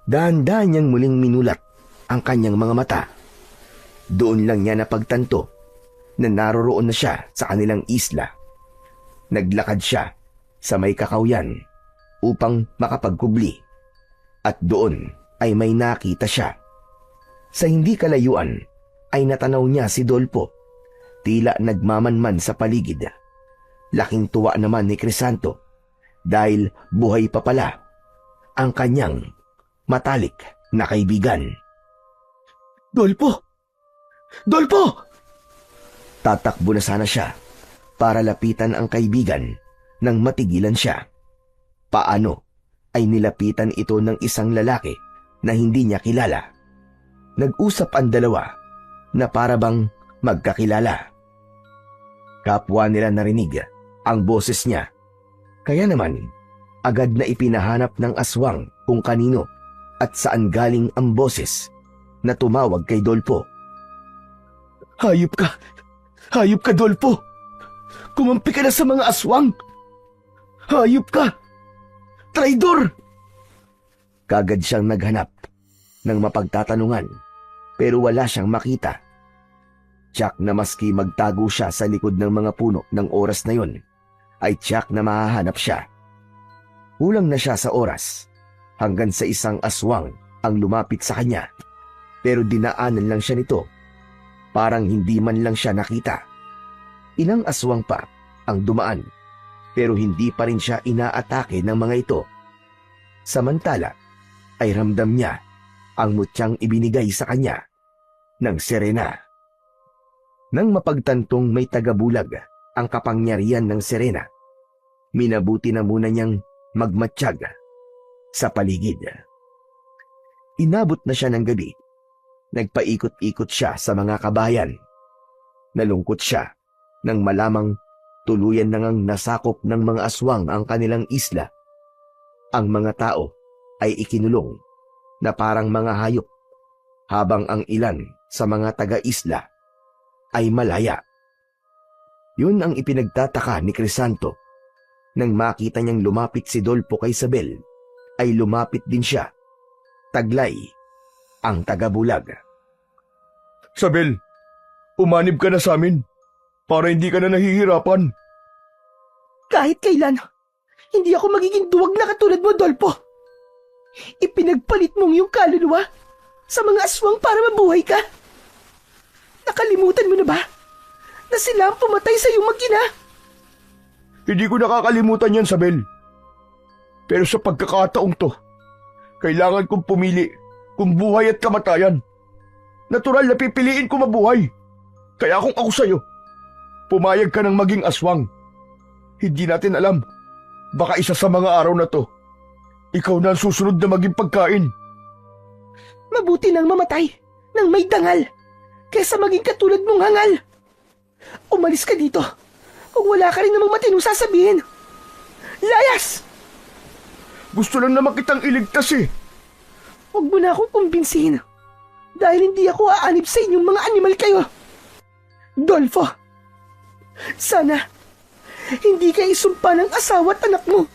Dahan-dahan niyang muling minulat ang kanyang mga mata. Doon lang niya napagtanto na naroroon na siya sa kanilang isla. Naglakad siya sa may kakawyan upang makapagkubli at doon ay may nakita siya. Sa hindi kalayuan ay natanaw niya si Dolpo, tila nagmamanman sa paligid. Laking tuwa naman ni Crisanto dahil buhay pa pala ang kanyang matalik na kaibigan. Dolpo! Dolpo! Tatakbo na sana siya para lapitan ang kaibigan nang matigilan siya. Paano ay nilapitan ito ng isang lalaki na hindi niya kilala. Nag-usap ang dalawa na para bang magkakilala. Kapwa nila narinig ang boses niya. Kaya naman, agad na ipinahanap ng aswang kung kanino at saan galing ang boses na tumawag kay Dolpo. Hayop ka! Hayop ka, Dolpo! Kumampi ka na sa mga aswang! Hayop ka! Traidor! Kagad siyang naghanap ng mapagtatanungan pero wala siyang makita. Tiyak na maski magtago siya sa likod ng mga puno ng oras na yon, ay tiyak na mahahanap siya. Kulang na siya sa oras hanggang sa isang aswang ang lumapit sa kanya. Pero dinaanan lang siya nito. Parang hindi man lang siya nakita. Ilang aswang pa ang dumaan pero hindi pa rin siya inaatake ng mga ito. Samantala ay ramdam niya ang mutyang ibinigay sa kanya ng Serena. Nang mapagtantong may tagabulag ang kapangyarihan ng Serena, minabuti na muna niyang magmatsyag sa paligid. Inabot na siya ng gabi. Nagpaikot-ikot siya sa mga kabayan. Nalungkot siya nang malamang tuluyan na ngang nasakop ng mga aswang ang kanilang isla. Ang mga tao ay ikinulong na parang mga hayop, habang ang ilan sa mga taga-isla ay malaya. Yun ang ipinagtataka ni Crisanto. Nang makita niyang lumapit si Dolpo kay Isabel, ay lumapit din siya. Taglay ang tagabulag. Isabel, umanib ka na sa amin para hindi ka na nahihirapan. Kahit kailan, hindi ako magiging duwag na katulad mo, Dolpo. Ipinagpalit mong iyong kaluluwa sa mga aswang para mabuhay ka. Nakalimutan mo na ba na sila ang pumatay sa iyong mag-ina? Hindi ko nakakalimutan yan, Isabel. Pero sa pagkakataong to, kailangan kong pumili kung buhay at kamatayan. Natural na pipiliin ko mabuhay. Kaya kung ako sa'yo, pumayag ka ng maging aswang. Hindi natin alam. Baka isa sa mga araw na to, ikaw na ang susunod na maging pagkain. Mabuti nang mamatay nang may dangal kaysa maging katulad mong hangal. Umalis ka dito kung wala ka rin namang matinong sasabihin. Layas! Gusto lang naman kitang iligtas eh. Huwag mo na akong kumbinsihin dahil hindi ako aanib sa inyong mga animal kayo. Dolfo, sana hindi ka isumpa ng asawa at anak mo.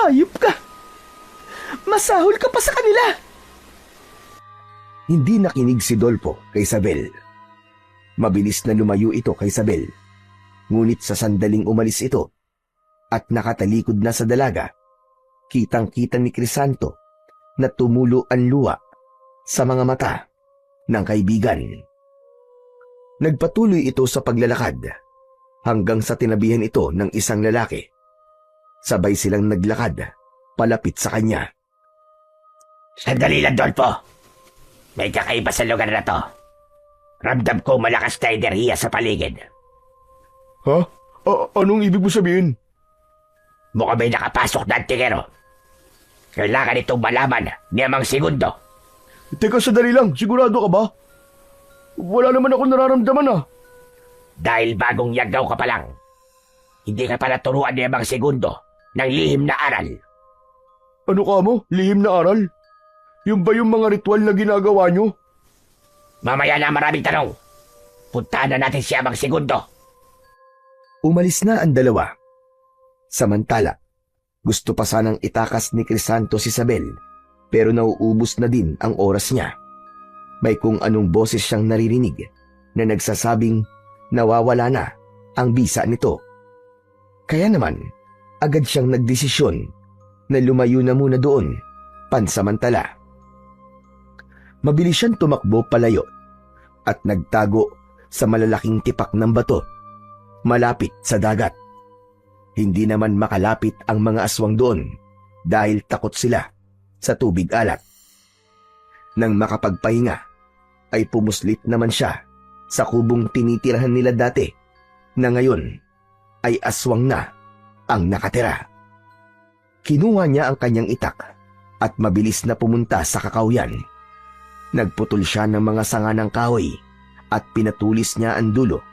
Hayop ka. Masahol ka pa sa kanila. Hindi nakinig si Dolpo kay Isabel. Mabilis na lumayo ito kay Isabel. Ngunit sa sandaling umalis ito at nakatalikod na sa dalaga, kitang-kita ni Crisanto na tumulo ang luha sa mga mata ng kaibigan. Nagpatuloy ito sa paglalakad hanggang sa tinabihan ito ng isang lalaki. Sabay silang naglakad palapit sa kanya. Sandali lang, Dolpo. May kakaiba sa lugar na to. Ramdam ko malakas na enerhiya sa paligid. Ha? Anong ibig mo sabihin? Mukhang may nakapasok na antingero. Kailangan itong malaman ni Amang Segundo. Teka, sadali lang. Sigurado ka ba? Wala naman ako nararamdaman ah. Dahil bagong yagaw ka pa lang, hindi ka pa naturuan ni Amang Segundo ng lihim na aral. Ano ka mo? Lihim na aral? Yung ba yung mga ritual na ginagawa nyo? Mamaya na maraming tanong. Puntahan na natin si Amang Segundo. Umalis na ang dalawa. Samantala, gusto pa sanang itakas ni Crisanto si Isabel, pero nauubos na din ang oras niya. May kung anong boses siyang naririnig na nagsasabing nawawala na ang bisa nito. Kaya naman, agad siyang nagdesisyon na lumayo na muna doon, pansamantala. Mabilis siyang tumakbo palayo at nagtago sa malalaking tipak ng bato, malapit sa dagat. Hindi naman makalapit ang mga aswang doon dahil takot sila sa tubig alat. Nang makapagpahinga, ay pumuslit naman siya sa kubong tinitirahan nila dati na ngayon ay aswang na ang nakatira. Kinuha niya ang kanyang itak at mabilis na pumunta sa kakawyan. Nagputol siya ng mga sanga ng kahoy at pinatulis niya ang dulo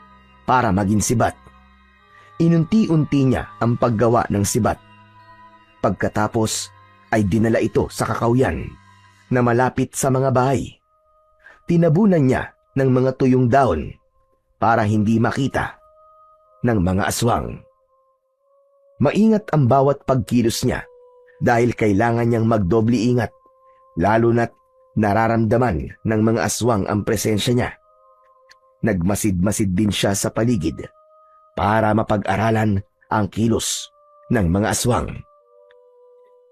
para maging sibat. Inunti-unti niya ang paggawa ng sibat. Pagkatapos ay dinala ito sa kakawyan na malapit sa mga bahay. Tinabunan niya ng mga tuyong daon para hindi makita ng mga aswang. Maingat ang bawat pagkilos niya dahil kailangan niyang magdoble ingat, lalo na't nararamdaman ng mga aswang ang presensya niya. Nagmasid-masid din siya sa paligid para mapag-aralan ang kilos ng mga aswang.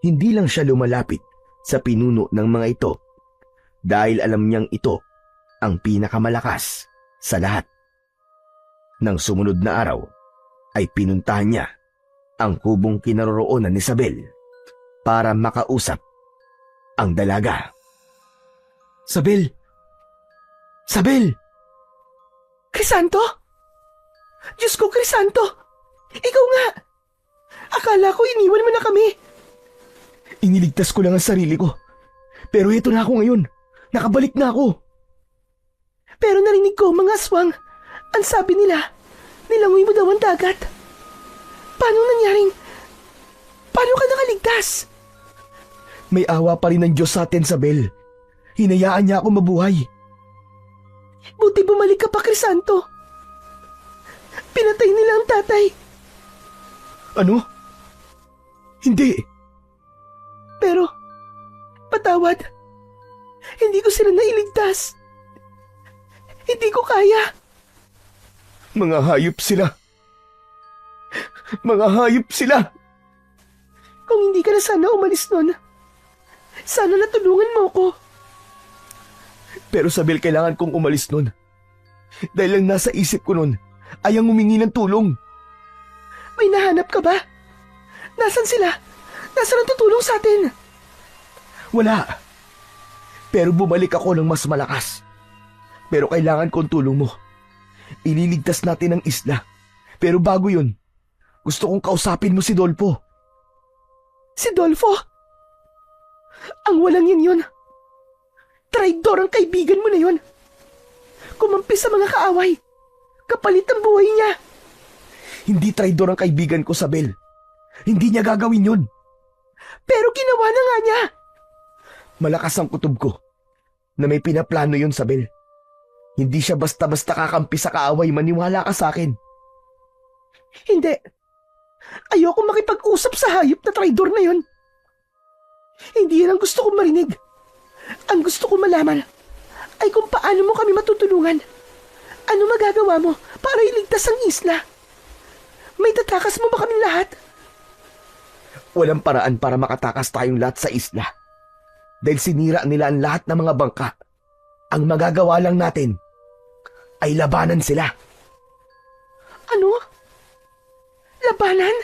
Hindi lang siya lumalapit sa pinuno ng mga ito dahil alam niyang ito ang pinakamalakas sa lahat. Nang sumunod na araw ay pinuntahan niya ang kubong kinaroroonan ni Isabel para makausap ang dalaga. Isabel! Isabel! Crisanto? Diyos ko, Crisanto! Ikaw nga! Akala ko iniwan mo na kami. Iniligtas ko lang ang sarili ko. Pero ito na ako ngayon. Nakabalik na ako. Pero narinig ko, mga aswang, ang sabi nila, nilangoy mo daw ang dagat. Paano nangyaring? Paano ka nakaligtas? May awa pa rin ng Diyos sa atin, Isabel. Hinayaan niya ako mabuhay. Buti bumalik ka pa, Crisanto. Pinatay nila ang tatay. Ano? Hindi. Pero, patawad. Hindi ko sila nailigtas. Hindi ko kaya. Mga hayop sila. Mga hayop sila. Kung hindi ka na sana umalis nun, sana natulungan mo ko. Pero Isabel, kailangan kong umalis nun. Dahil lang nasa isip ko nun ay ang humingi ng tulong. May nahanap ka ba? Nasaan sila? Nasaan ang tutulong sa atin? Wala. Pero bumalik ako ng mas malakas. Pero kailangan kong tulong mo. Ililigtas natin ang isla. Pero bago yun, gusto kong kausapin mo si Dolfo. Si Dolfo? Ang walang yun. Traidor ang kaibigan mo na yun. Kumampi sa mga kaaway. Kapalit ang buhay niya. Hindi traidor ang kaibigan ko, Isabel. Hindi niya gagawin yun. Pero ginawa na nga niya. Malakas ang kutob ko na may pinaplano yun, Isabel. Hindi siya basta-basta kakampi sa kaaway, maniwala ka sa akin. Hindi. Ayoko makipag-usap sa hayop na traidor na yun. Hindi yan ang gusto kong marinig. Ang gusto kong malaman ay kung paano mo kami matutulungan. Ano magagawa mo para iligtas ang isla? May tatakas mo ba kaming lahat? Walang paraan para makatakas tayong lahat sa isla. Dahil sinira nila ang lahat ng mga bangka. Ang magagawa lang natin ay labanan sila. Ano? Labanan?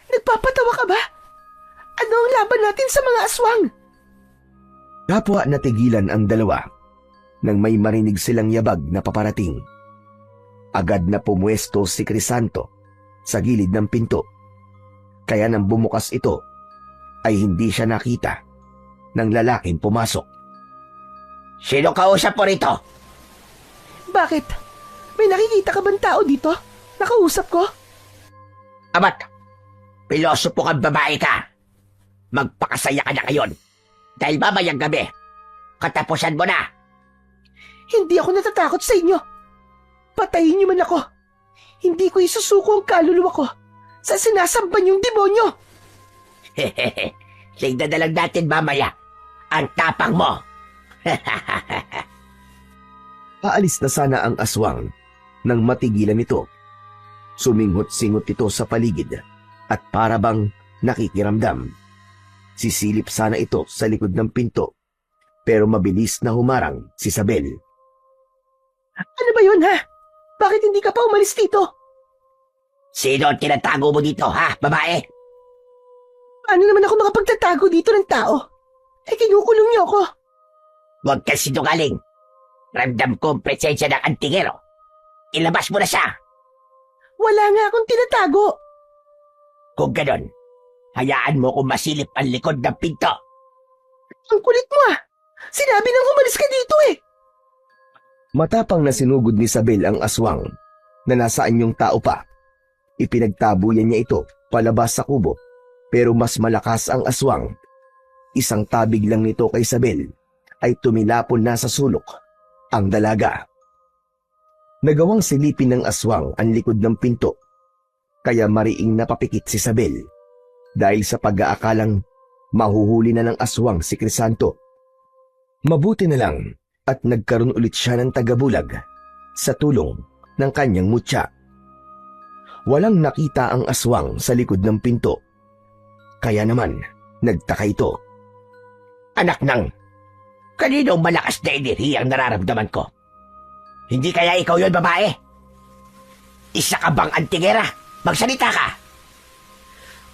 Nagpapatawa ka ba? Ano ang laban natin sa mga aswang? Kapwa natigilan ang dalawa nang may marinig silang yabag na paparating. Agad na pumuesto si Crisanto sa gilid ng pinto. Kaya nang bumukas ito, ay hindi siya nakita ng lalaking pumasok. Sino kausap mo rito? Bakit? May nakikita ka bang tao dito? Nakausap ko? Amat, pilosopo kang babae ka. Magpakasaya ka na ngayon. Dahil mamayang gabi, katapusan mo na. Hindi ako natatakot sa inyo. Patayin niyo man ako. Hindi ko isusuko ang kaluluwa ko sa sinasamba niyong demonyo. Hehehe, tignan na lang natin mamaya. Ang tapang mo. Aalis na sana ang aswang nang matigilan ito. Sumingot-singot ito sa paligid at para bang nakikiramdam. Sisilip sana ito sa likod ng pinto pero mabilis na humarang si Isabel. Ano ba yun, ha? Bakit hindi ka pa umalis dito? Sino ang tinatago mo dito, ha, babae? Paano naman ako makapagtatago dito ng tao? Kinukulong niyo ako. Huwag kang sinungaling. Ramdam ko ang presensya ng antingero. Ilabas mo na siya. Wala nga akong tinatago. Kung ganon, hayaan mo kung masilip ang likod ng pinto. Ang kulit mo ah. Sinabi nang humalis ka dito eh. Matapang na sinugod ni Isabel ang aswang na nasaan yung tao pa. Ipinagtabuyan niya ito palabas sa kubo, pero mas malakas ang aswang. Isang tabig lang nito kay Isabel ay tumilapon na sa sulok ang dalaga. Nagawang silipin ng aswang ang likod ng pinto, kaya mariing napapikit si Isabel dahil sa pag-aakalang mahuhuli na ng aswang si Crisanto. Mabuti na lang at nagkaroon ulit siya ng tagabulag sa tulong ng kanyang mutya. Walang nakita ang aswang sa likod ng pinto, kaya naman nagtaka ito. Anak nang, kaninong malakas na enerhiya ang nararamdaman ko? Hindi kaya ikaw yon, babae? Isa ka bang antingera? Magsalita ka!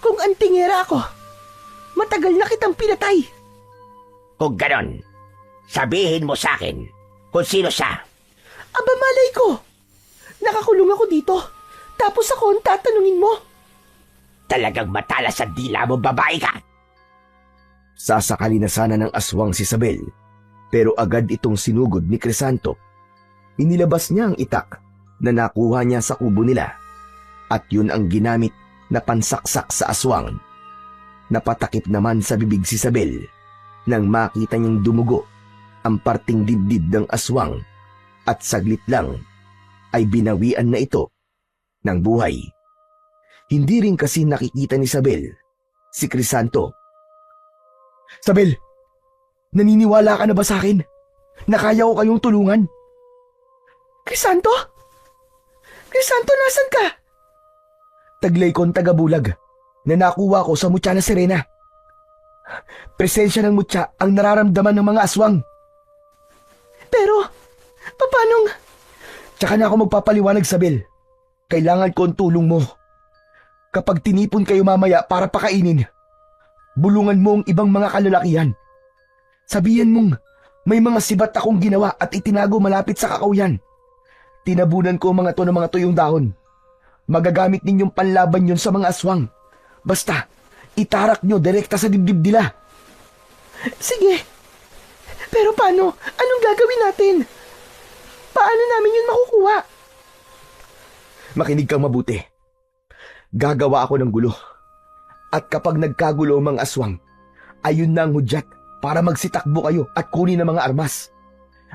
Kung antingera ako, matagal na kitang pinatay. Kung ganon, sabihin mo sa akin kung sino siya. Aba malay ko. Nakakulong ako dito. Tapos ako ang tatanungin mo. Talagang matalas ang dila mo, babae ka! Sasakali na sana ng aswang si Isabel, pero agad itong sinugod ni Crisanto. Inilabas niya ang itak na nakuha niya sa kubo nila, at yun ang ginamit na pansaksak sa aswang. Napatakip naman sa bibig si Isabel nang makita niyang dumugo ang parting dibdib ng aswang, at saglit lang ay binawian na ito ng buhay. Hindi rin kasi nakikita ni Isabel si Crisanto. Isabel, naniniwala ka na ba sa akin na kaya ko kayong tulungan? Crisanto? Crisanto, nasan ka? Taglay kong tagabulag na nakuha ko sa mutya na Serena. Presensya ng mutya ang nararamdaman ng mga aswang. Pero, papanong... Tsaka na ako magpapaliwanag, Isabel. Kailangan ko ang tulong mo. Kapag tinipon kayo mamaya para pakainin, bulungan mo ang ibang mga kalalakihan. Sabihan mong may mga sibat akong ginawa at itinago malapit sa kakauyan. Tinabunan ko mga to ng mga tuyong dahon. Magagamit ninyong panlaban yun sa mga aswang. Basta, itarak nyo direkta sa dibdib nila. Sige. Pero paano? Anong gagawin natin? Paano namin yun makukuha? Makinig kang mabuti. Gagawa ako ng gulo. At kapag nagkagulo ang mga aswang, ayun na ang hudyat para magsitakbo kayo at kunin ang mga armas.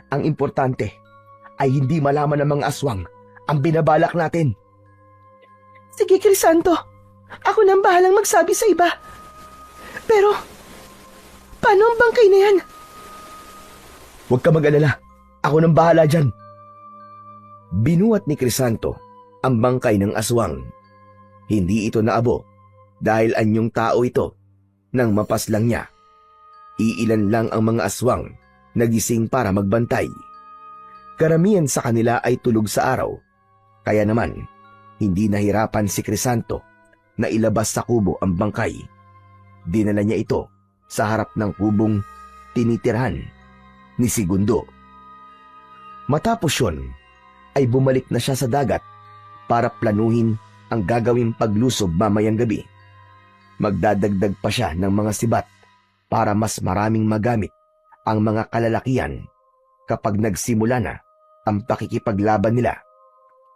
Ang importante ay hindi malaman ng mga aswang ang binabalak natin. Sige, Crisanto. Ako nang bahalang magsabi sa iba. Pero, paano ang bangkay na yan? Huwag ka mag-alala. Ako nang bahala dyan. Binuhat ni Crisanto ang bangkay ng aswang. Hindi ito naabo dahil anyong tao ito nang mapaslang niya. Iilan lang ang mga aswang nagising para magbantay. Karamihan sa kanila ay tulog sa araw, kaya naman hindi nahirapan si Crisanto na ilabas sa kubo ang bangkay. Dinala niya ito sa harap ng kubong tinitirhan ni Segundo. Matapos yun, ay bumalik na siya sa dagat para planuhin ang gagawing paglusob mamayang gabi. Magdadagdag pa siya ng mga sibat para mas maraming magamit ang mga kalalakihan kapag nagsimula na ang pakikipaglaban nila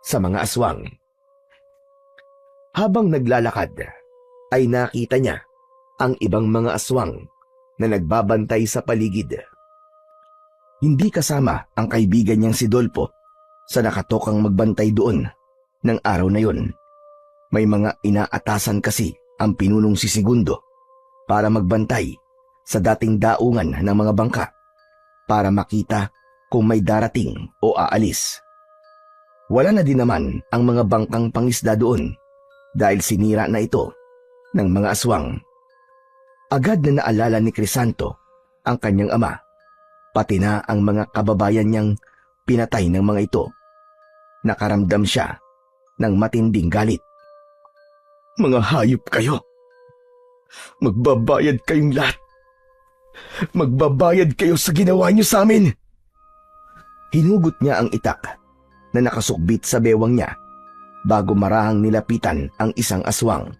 sa mga aswang. Habang naglalakad, ay nakita niya ang ibang mga aswang na nagbabantay sa paligid. Hindi kasama ang kaibigan niyang si Dolpo sa nakatokang magbantay doon ng araw na yon. May mga inaatasan kasi ang pinunong si Segundo para magbantay sa dating daungan ng mga bangka para makita kung may darating o aalis. Wala na din naman ang mga bangkang pangisda doon dahil sinira na ito ng mga aswang. Agad na naalala ni Crisanto ang kanyang ama, pati na ang mga kababayan niyang pinatay ng mga ito. Nakaramdam siya ng matinding galit. Mga hayop kayo! Magbabayad kayong lahat! Magbabayad kayo sa ginawa niyo sa amin! Hinugot niya ang itak na nakasukbit sa bewang niya bago marahang nilapitan ang isang aswang.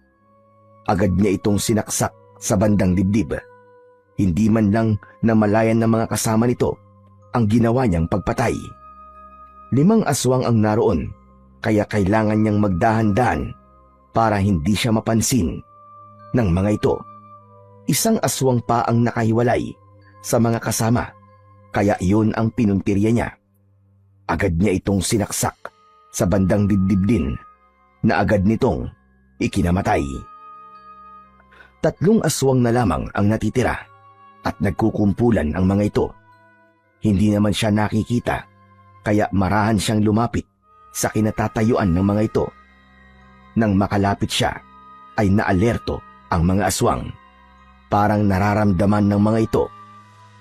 Agad niya itong sinaksak sa bandang dibdib. Hindi man lang namalayan ng mga kasama nito ang ginawa niyang pagpatay. 5 aswang ang naroon, kaya kailangan niyang magdahan-dahan para hindi siya mapansin ng mga ito. Isang aswang pa ang nakahiwalay sa mga kasama, kaya iyon ang pinuntirya niya. Agad niya itong sinaksak sa bandang dibdib din, na agad nitong ikinamatay. 3 aswang na lamang ang natitira at nagkukumpulan ang mga ito. Hindi naman siya nakikita, kaya marahan siyang lumapit sa kinatatayuan ng mga ito. Nang makalapit siya, ay naalerto ang mga aswang. Parang nararamdaman ng mga ito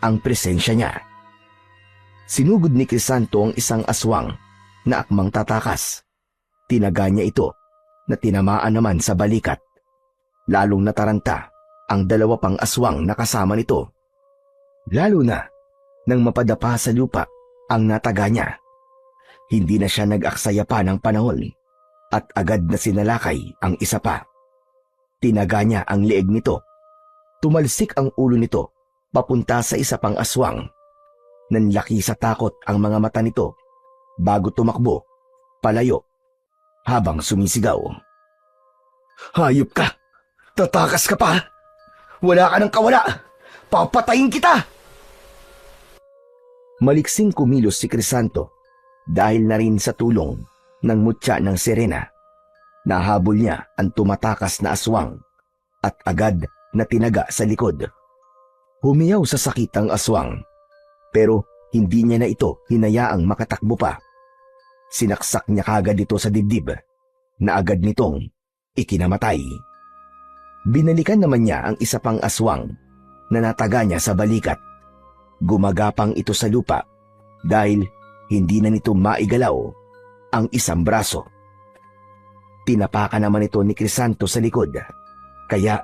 ang presensya niya. Sinugod ni Crisanto ang isang aswang na akmang tatakas. Tinaga niya ito na tinamaan naman sa balikat. Lalong nataranta ang 2 pang aswang na kasama nito. Lalo na nang mapadapa sa lupa ang nataga niya. Hindi na siya nag-aksaya pa ng panahon at agad na sinalakay ang isa pa. Tinaga niya ang leeg nito. Tumalsik ang ulo nito papunta sa isa pang aswang. Nanlaki sa takot ang mga mata nito bago tumakbo palayo habang sumisigaw. Hayop ka! Tatakas ka pa! Wala ka ng kawala! Papatayin kita! Maliksing kumilos si Crisanto dahil na rin sa tulong ng mutya ng Serena. Nahabol niya ang tumatakas na aswang at agad na tinaga sa likod. Humiyaw sa sakit ang aswang, pero hindi niya na ito hinayaang makatakbo pa. Sinaksak niya kagad ito sa dibdib na agad nitong ikinamatay. Binalikan naman niya ang isa pang aswang na nataga niya sa balikat. Gumagapang ito sa lupa dahil hindi na nito maigalaw ang isang braso. Tinapakan naman ito ni Crisanto sa likod, kaya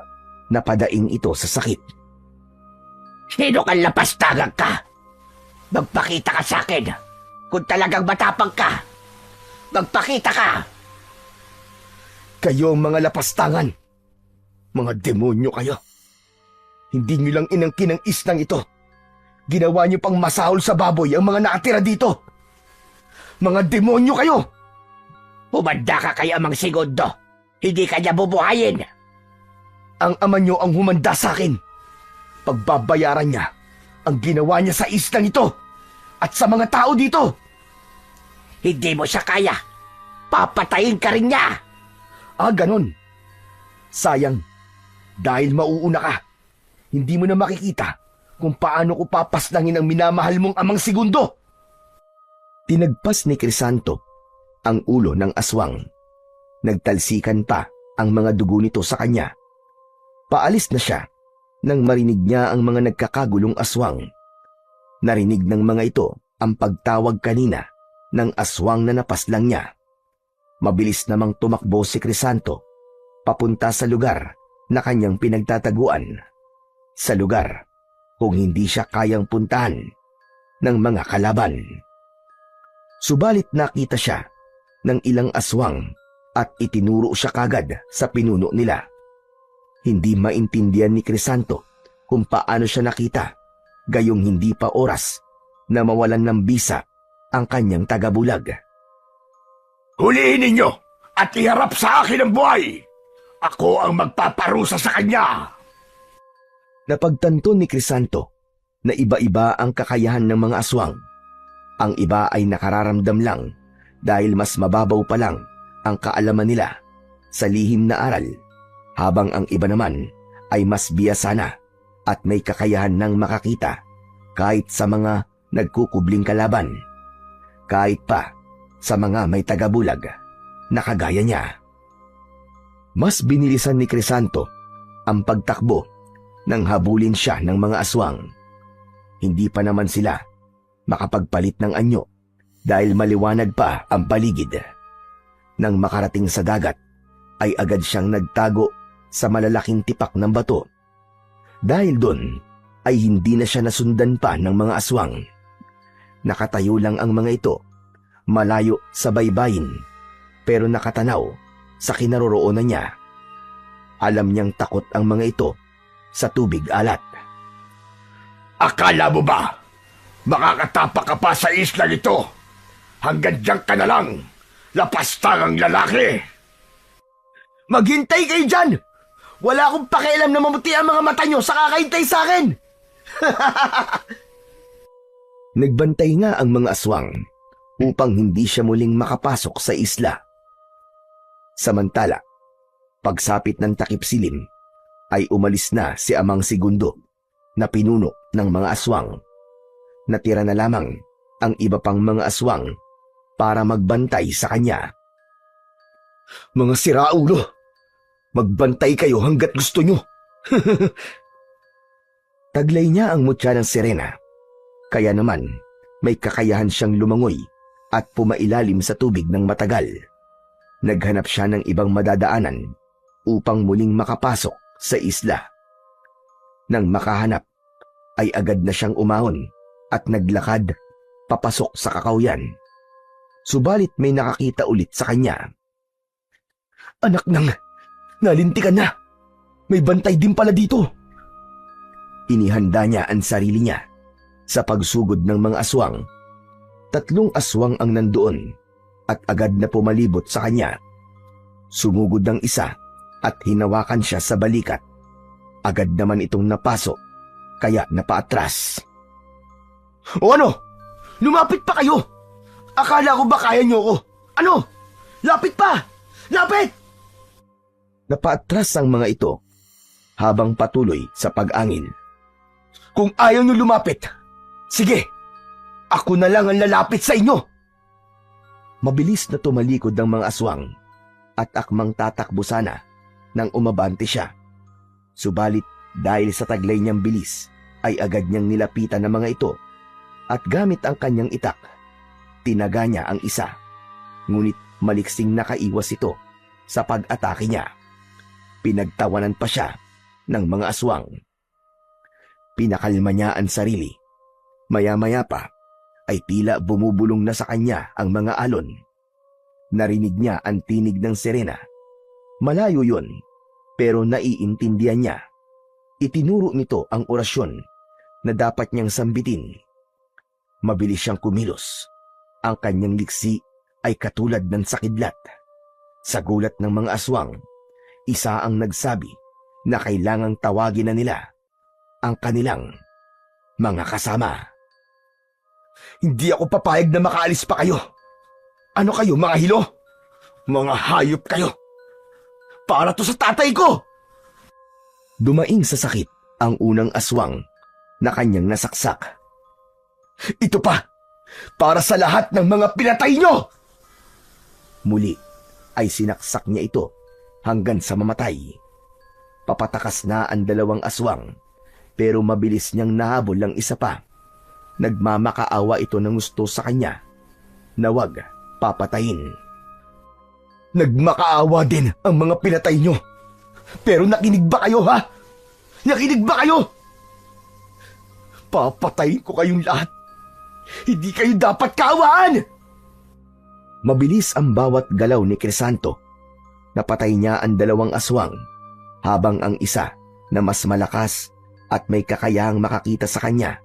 napadaing ito sa sakit. Sino kang lapastagag ka? Magpakita ka sa akin kung talagang matapang ka. Magpakita ka! Kayo ang mga lapastangan. Mga demonyo kayo. Hindi nyo lang inangkin ang islang ito. Ginawa niyo pang masahol sa baboy ang mga nakatira dito. Mga demonyo kayo! Humanda ka kay Amang Segundo. Hindi ka niya bubuhayin. Ang ama niyo ang humanda sa akin. Pagbabayaran niya ang ginawa niya sa islang ito at sa mga tao dito. Hindi mo siya kaya. Papatayin ka rin niya. Ganon. Sayang, dahil mauuna ka, hindi mo na makikita kung paano ko papaslangin ang minamahal mong Amang Segundo. Tinagpas ni Crisanto ang ulo ng aswang. Nagtalsikan pa ang mga dugo nito sa kanya. Paalis na siya nang marinig niya ang mga nagkakagulong aswang. Narinig ng mga ito ang pagtawag kanina ng aswang na napaslang niya. Mabilis namang tumakbo si Crisanto papunta sa lugar na kanyang pinagtataguan. Sa lugar kung hindi siya kayang puntahan ng mga kalaban. Subalit nakita siya ng ilang aswang at itinuro siya kagad sa pinuno nila. Hindi maintindihan ni Crisanto kung paano siya nakita, gayong hindi pa oras na mawalan ng bisa ang kanyang tagabulag. Hulihin ninyo at iharap sa akin ang buhay. Ako ang magpaparusa sa kanya. Napagtanto ni Crisanto na iba-iba ang kakayahan ng mga aswang. Ang iba ay nakararamdam lang dahil mas mababaw pa lang ang kaalaman nila sa lihim na aral, habang ang iba naman ay mas biyasa na at may kakayahan ng makakita kahit sa mga nagkukubling kalaban, kahit pa sa mga may tagabulag na kagaya niya. Mas binilisan ni Crisanto ang pagtakbo nang habulin siya ng mga aswang. Hindi pa naman sila makapagpalit ng anyo dahil maliwanag pa ang paligid. Nang makarating sa dagat, ay agad siyang nagtago sa malalaking tipak ng bato. Dahil doon, ay hindi na siya nasundan pa ng mga aswang. Nakatayo lang ang mga ito, malayo sa baybayin, pero nakatanaw sa kinaroroonan niya. Alam niyang takot ang mga ito sa tubig alat. Akala mo ba makakatapak ka pa sa isla nito? Hanggang diyan ka na lang, lapastangang lalaki! Maghintay kayo dyan! Wala akong pakialam na mamuti ang mga mata nyo sa kakahintay sa akin! Nagbantay nga ang mga aswang upang hindi siya muling makapasok sa isla. Samantala, pagsapit ng takip silim, ay umalis na si Amang Segundo na pinuno ng mga aswang. Natira na lamang ang iba pang mga aswang para magbantay sa kanya. Mga siraulo! Magbantay kayo hanggat gusto nyo. Taglay niya ang mutya ng sirena. Kaya naman, may kakayahan siyang lumangoy at pumailalim sa tubig ng matagal. Naghanap siya ng ibang madadaanan upang muling makapasok sa isla. Nang makahanap, ay agad na siyang umahon at naglakad papasok sa kakawyan. Subalit may nakakita ulit sa kanya. Anak nang, nalintikan na! May bantay din pala dito! Inihanda niya ang sarili niya sa pagsugod ng mga aswang. 3 aswang ang nandoon at agad na pumalibot sa kanya. Sumugod ng isa at hinawakan siya sa balikat. Agad naman itong napasok, kaya napaatras. O ano? Lumapit pa kayo! Akala ko ba kaya niyo ko? Ano? Lapit pa! Lapit! Napaatras ang mga ito habang patuloy sa pag-angil. Kung ayaw niyo lumapit, sige, ako na lang ang lalapit sa inyo! Mabilis na tumalikod ang mga aswang at akmang tatakbo sana nang umabante siya. Subalit dahil sa taglay niyang bilis ay agad niyang nilapitan ng mga ito at gamit ang kanyang itak, tinaga niya ang isa. Ngunit maliksing nakaiwas ito sa pag-atake niya. Pinagtawanan pa siya ng mga aswang. Pinakalma niya ang sarili. Maya-maya pa ay tila bumubulong na sa kanya ang mga alon. Narinig niya ang tinig ng sirena. Malayo yun, pero naiintindihan niya. Itinuro nito ang orasyon na dapat niyang sambitin. Mabilis siyang kumilos. Ang kanyang liksi ay katulad ng sakidlat. Sa gulat ng mga aswang, isa ang nagsabi na kailangang tawagin na nila ang kanilang mga kasama. Hindi ako papayag na makaalis pa kayo. Ano kayo, mga hilo? Mga hayop kayo. Para to sa tatay ko! Dumaing sa sakit ang unang aswang na kanyang nasaksak. Ito pa! Para sa lahat ng mga pinatay nyo! Muli ay sinaksak niya ito hanggang sa mamatay. Papatakas na ang 2 aswang, pero mabilis niyang nahabol ang isa pa. Nagmamakaawa ito ng gusto sa kanya na wag papatayin. Nagmakaawa din ang mga pinatay nyo. Pero nakinig ba kayo, ha? Nakinig ba kayo? Papatayin ko kayong lahat. Hindi kayo dapat kaawaan! Mabilis ang bawat galaw ni Crisanto. Napatay niya ang 2 aswang, habang ang isa na mas malakas at may kakayahang makakita sa kanya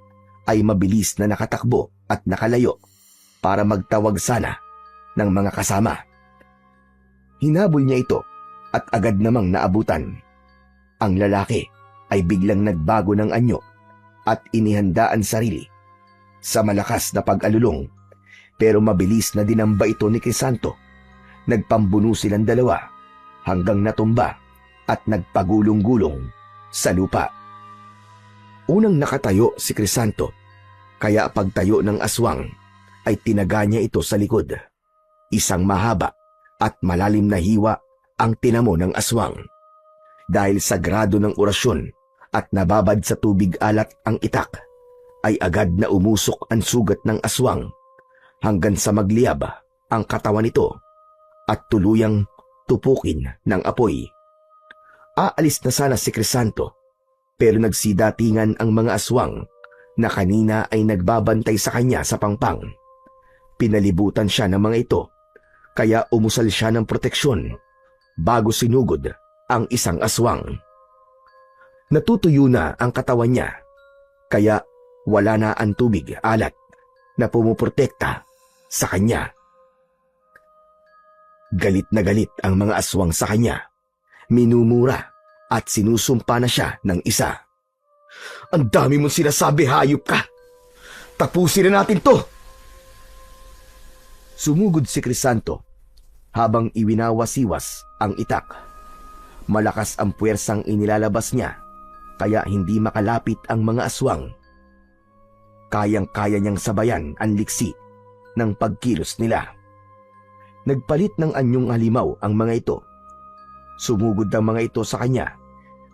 ay mabilis na nakatakbo at nakalayo para magtawag sana ng mga kasama. Hinabol niya ito at agad namang naabutan. Ang lalaki ay biglang nagbago ng anyo at inihanda ang sarili sa malakas na pag-alulong, pero mabilis na dinamba ito ni Crisanto. Nagpambuno silang 2 hanggang natumba at nagpagulong-gulong sa lupa. Unang nakatayo si Crisanto, kaya pagtayo ng aswang ay tinaga niya ito sa likod. Isang mahaba at malalim na hiwa ang tinamo ng aswang. Dahil sagrado ng orasyon at nababad sa tubig alat ang itak, ay agad na umusok ang sugat ng aswang hanggang sa magliyab ang katawan nito at tuluyang tupukin ng apoy. Aalis na sana si Crisanto, pero nagsidatingan ang mga aswang na kanina ay nagbabantay sa kanya sa pangpang. Pinalibutan siya ng mga ito Kaya umusal siya ng proteksyon bago sinugod ang isang aswang. Natutuyo na ang katawan niya, kaya wala na ang tubig alat na pumuprotekta sa kanya. Galit na galit ang mga aswang sa kanya, minumura at sinusumpa na siya ng isa. Ang dami mong sinasabi, hayop ka! Tapusin na natin to! Sumugod si Crisanto habang iwinawasiwas ang itak. Malakas ang puwersang inilalabas niya, kaya hindi makalapit ang mga aswang. Kayang-kaya niyang sabayan ang liksi ng pagkilos nila. Nagpalit ng anyong halimaw ang mga ito. Sumugod ang mga ito sa kanya,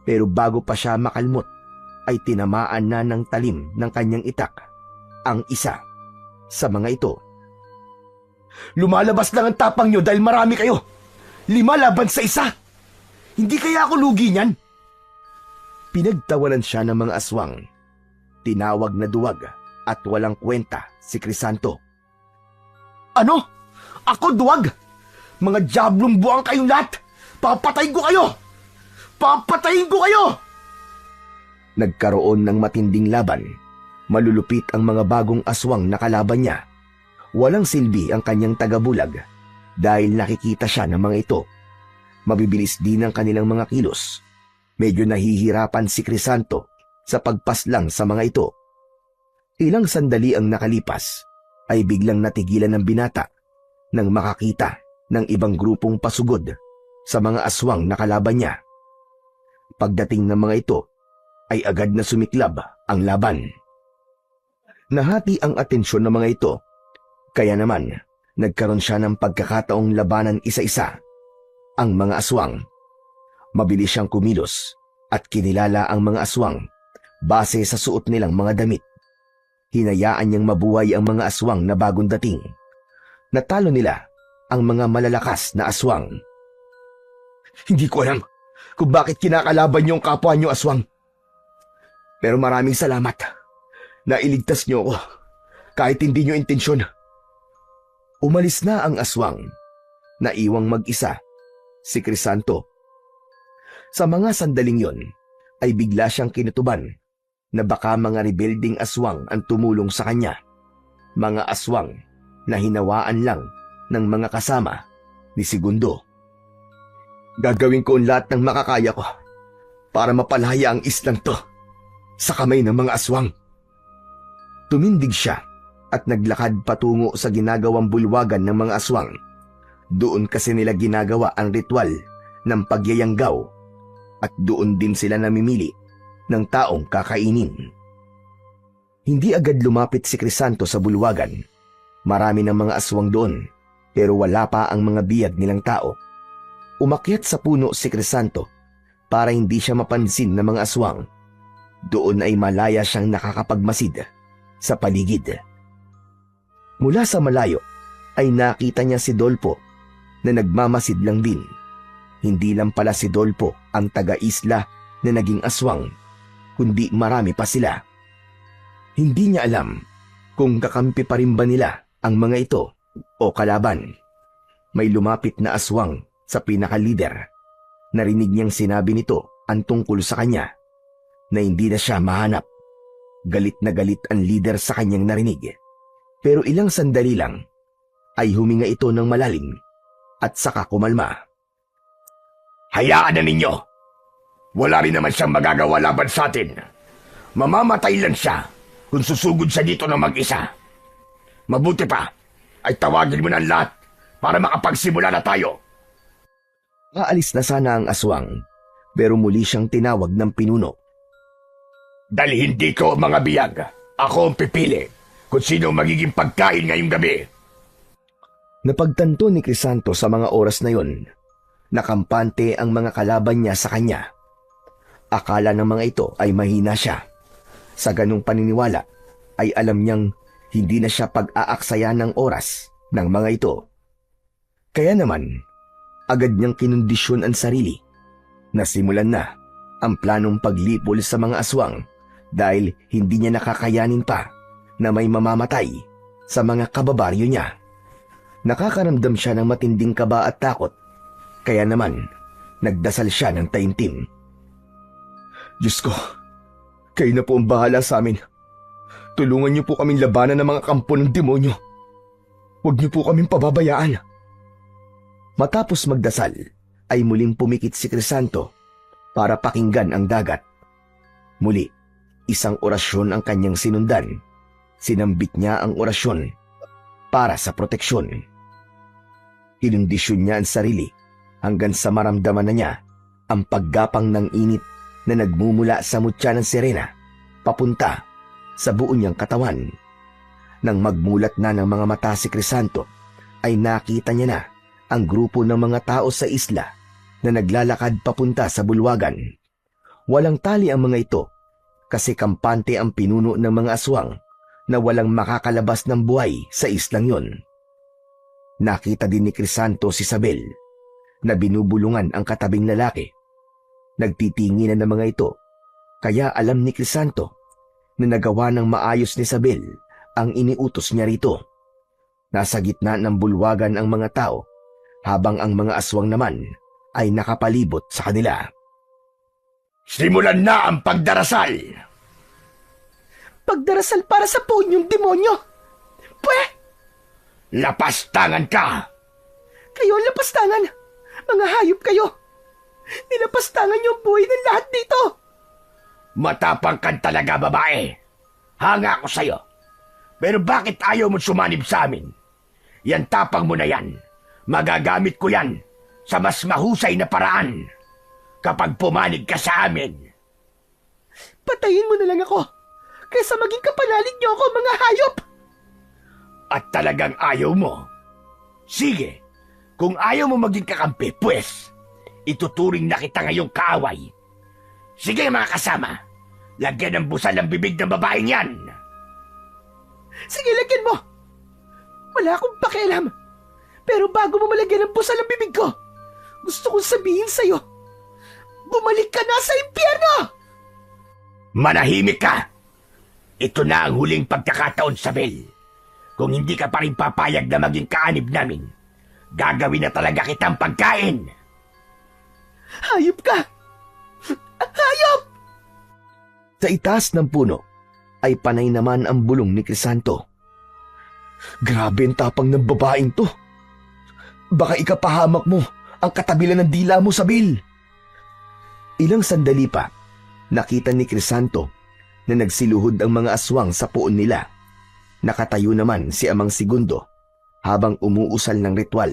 pero bago pa siya makalmot, ay tinamaan na ng talim ng kanyang itak ang isa sa mga ito. Lumalabas lang ang tapang nyo dahil marami kayo. 5 laban sa isa. Hindi kaya ako lugi niyan? Pinagtawanan siya ng mga aswang. Tinawag na duwag at walang kwenta si Crisanto. Ano? Ako duwag? Mga diablong buwang kayong lahat! Papatayin ko kayo! Papatayin ko kayo! Nagkaroon ng matinding laban. Malulupit ang mga bagong aswang na kalaban niya. Walang silbi ang kanyang tagabulag dahil nakikita siya ng mga ito. Mabibilis din ang kanilang mga kilos. Medyo nahihirapan si Crisanto sa pagpaslang sa mga ito. Ilang sandali ang nakalipas ay biglang natigilan ng binata nang makakita ng ibang grupong pasugod sa mga aswang na kalaban niya. Pagdating ng mga ito ay agad na sumiklab ang laban. Nahati ang atensyon ng mga ito, kaya naman nagkaroon siya ng pagkakataong labanan isa-isa ang mga aswang. Mabilis siyang kumilos at kinilala ang mga aswang base sa suot nilang mga damit. Hinayaan niyang mabuhay ang mga aswang na bagong dating. Natalo nila ang mga malalakas na aswang. Hindi ko alam kung bakit kinakalaban niyo ang kapwa niyo aswang. Pero maraming salamat. Nailigtas niyo ako kahit hindi niyo intensyon. Umalis na ang aswang. Naiwang mag-isa si Crisanto. Sa mga sandaling yon ay bigla siyang kinutuban na baka mga rebelding aswang ang tumulong sa kanya. Mga aswang na hinawaan lang ng mga kasama ni Segundo. Gagawin ko ang lahat ng makakaya ko para mapalaya ang islang to sa kamay ng mga aswang. Tumindig siya at naglakad patungo sa ginagawang bulwagan ng mga aswang. Doon kasi nila ginagawa ang ritual ng pagyayanggaw at doon din sila namimili ng taong kakainin. Hindi agad lumapit si Crisanto sa bulwagan. Marami ng mga aswang doon, pero wala pa ang mga biyag nilang tao. Umakyat sa puno si Crisanto para hindi siya mapansin ng mga aswang. Doon ay malaya siyang nakakapagmasid sa paligid. Mula sa malayo ay nakita niya si Dolpo na nagmamasid lang din. Hindi lang pala si Dolpo ang taga-isla na naging aswang, kundi marami pa sila. Hindi niya alam kung kakampi pa rin ba nila ang mga ito o kalaban. May lumapit na aswang sa pinaka-leader. Narinig niyang sinabi nito ang tungkol sa kanya na hindi na siya mahanap. Galit na galit ang leader sa kanyang narinig. Pero ilang sandali lang ay huminga ito ng malalim at saka kumalma. Hayaan na ninyo. Wala rin naman siyang magagawa laban sa atin. Mamamatay lang siya kung susugod siya dito ng mag-isa. Mabuti pa ay tawagin mo na ang lahat para makapagsimula na tayo. Aalis na sana ang aswang, pero muli siyang tinawag ng pinuno. Dahil hindi ko mga biyag, ako ang pipili kung sino magiging pagkain ngayong gabi. Napagtanto ni Crisanto sa mga oras na yon, nakampante ang mga kalaban niya sa kanya. Akala ng mga ito ay mahina siya. Sa ganung paniniwala ay alam niyang hindi na siya pag-aaksaya ng oras ng mga ito. Kaya naman, agad niyang kinondisyon ang sarili na simulan na ang planong paglipol sa mga aswang dahil hindi niya nakakayanin pa na may mamamatay sa mga kababaryo niya. Nakakaramdam siya ng matinding kaba at takot, kaya naman nagdasal siya ng taimtim. Diyos ko, kayo na po ang bahala sa amin. Tulungan niyo po kaming labanan ng mga kampo ng demonyo. Huwag niyo po kaming pababayaan. Matapos magdasal, ay muling pumikit si Crisanto para pakinggan ang dagat. Muli, isang orasyon ang kanyang sinundan. Sinambit niya ang orasyon para sa proteksyon. Hinundisyon niya ang sarili hanggang sa maramdaman na niya ang paggapang ng init na nagmumula sa mutya ng sirena papunta sa buo niyang katawan. Nang magmulat na ng mga mata si Crisanto, ay nakita niya na ang grupo ng mga tao sa isla na naglalakad papunta sa bulwagan. Walang tali ang mga ito kasi kampante ang pinuno ng mga aswang na walang makakalabas ng buhay sa islang yon. Nakita din ni Crisanto si Sabel na binubulungan ang katabing lalaki. Nagtitinginan ng mga ito, kaya alam ni Crisanto na nagawa ng maayos ni Sabel ang iniutos niya rito. Nasa gitna ng bulwagan ang mga tao habang ang mga aswang naman ay nakapalibot sa kanila. Simulan na ang pagdarasal! Pagdarasal para sa punyong demonyo! Pwe! Lapastangan ka! Kayo ang lapastangan! Mga hayop kayo! Nilapastangan niyo ang buhay ng lahat dito! Matapang ka talaga, babae. Hanga ako sa'yo. Pero bakit ayaw mo sumanib sa amin? Yan tapang mo na yan. Magagamit ko yan sa mas mahusay na paraan kapag pumanig ka sa amin. Patayin mo na lang ako kaysa maging kapanalig niyo ako, mga hayop! At talagang ayaw mo? Sige, kung ayaw mo maging kakampi, pues, ituturing na kita ngayong kaaway. Sige mga kasama, lagyan ng busal ang bibig ng babaeng yan. Sige, lagyan mo! Wala akong pakialam. Pero bago mo malagyan ng busal ang bibig ko, gusto kong sabihin sa'yo, bumalik ka na sa impyerno! Manahimik ka! Ito na ang huling pagkakataon, Sabel. Kung hindi ka pa rin papayag na maging kaanib namin, gagawin na talaga kitang pagkain. Hayop ka! Hayop! Sa itaas ng puno ay panay naman ang bulong ni Crisanto. Grabe ang tapang ng babaeng to. Baka ikapahamak mo ang katabilan ng dila mo, Sabel. Ilang sandali pa, nakita ni Crisanto na nagsiluhod ang mga aswang sa puon nila. Nakatayo naman si Amang Segundo habang umuusal ng ritual.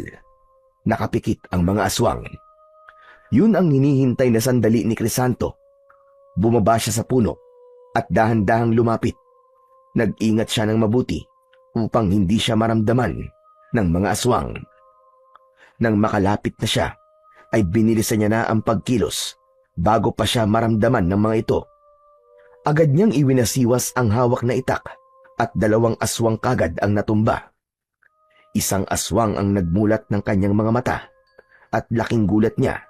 Nakapikit ang mga aswang. Yun ang hinihintay na sandali ni Crisanto. Bumaba siya sa puno at dahan-dahang lumapit. Nag-ingat siya ng mabuti upang hindi siya maramdaman ng mga aswang. Nang makalapit na siya, ay binilisan niya na ang pagkilos bago pa siya maramdaman ng mga ito. Agad niyang iwinasiwas ang hawak na itak at 2 aswang kagad ang natumba. Isang aswang ang nagmulat ng kanyang mga mata at laking gulat niya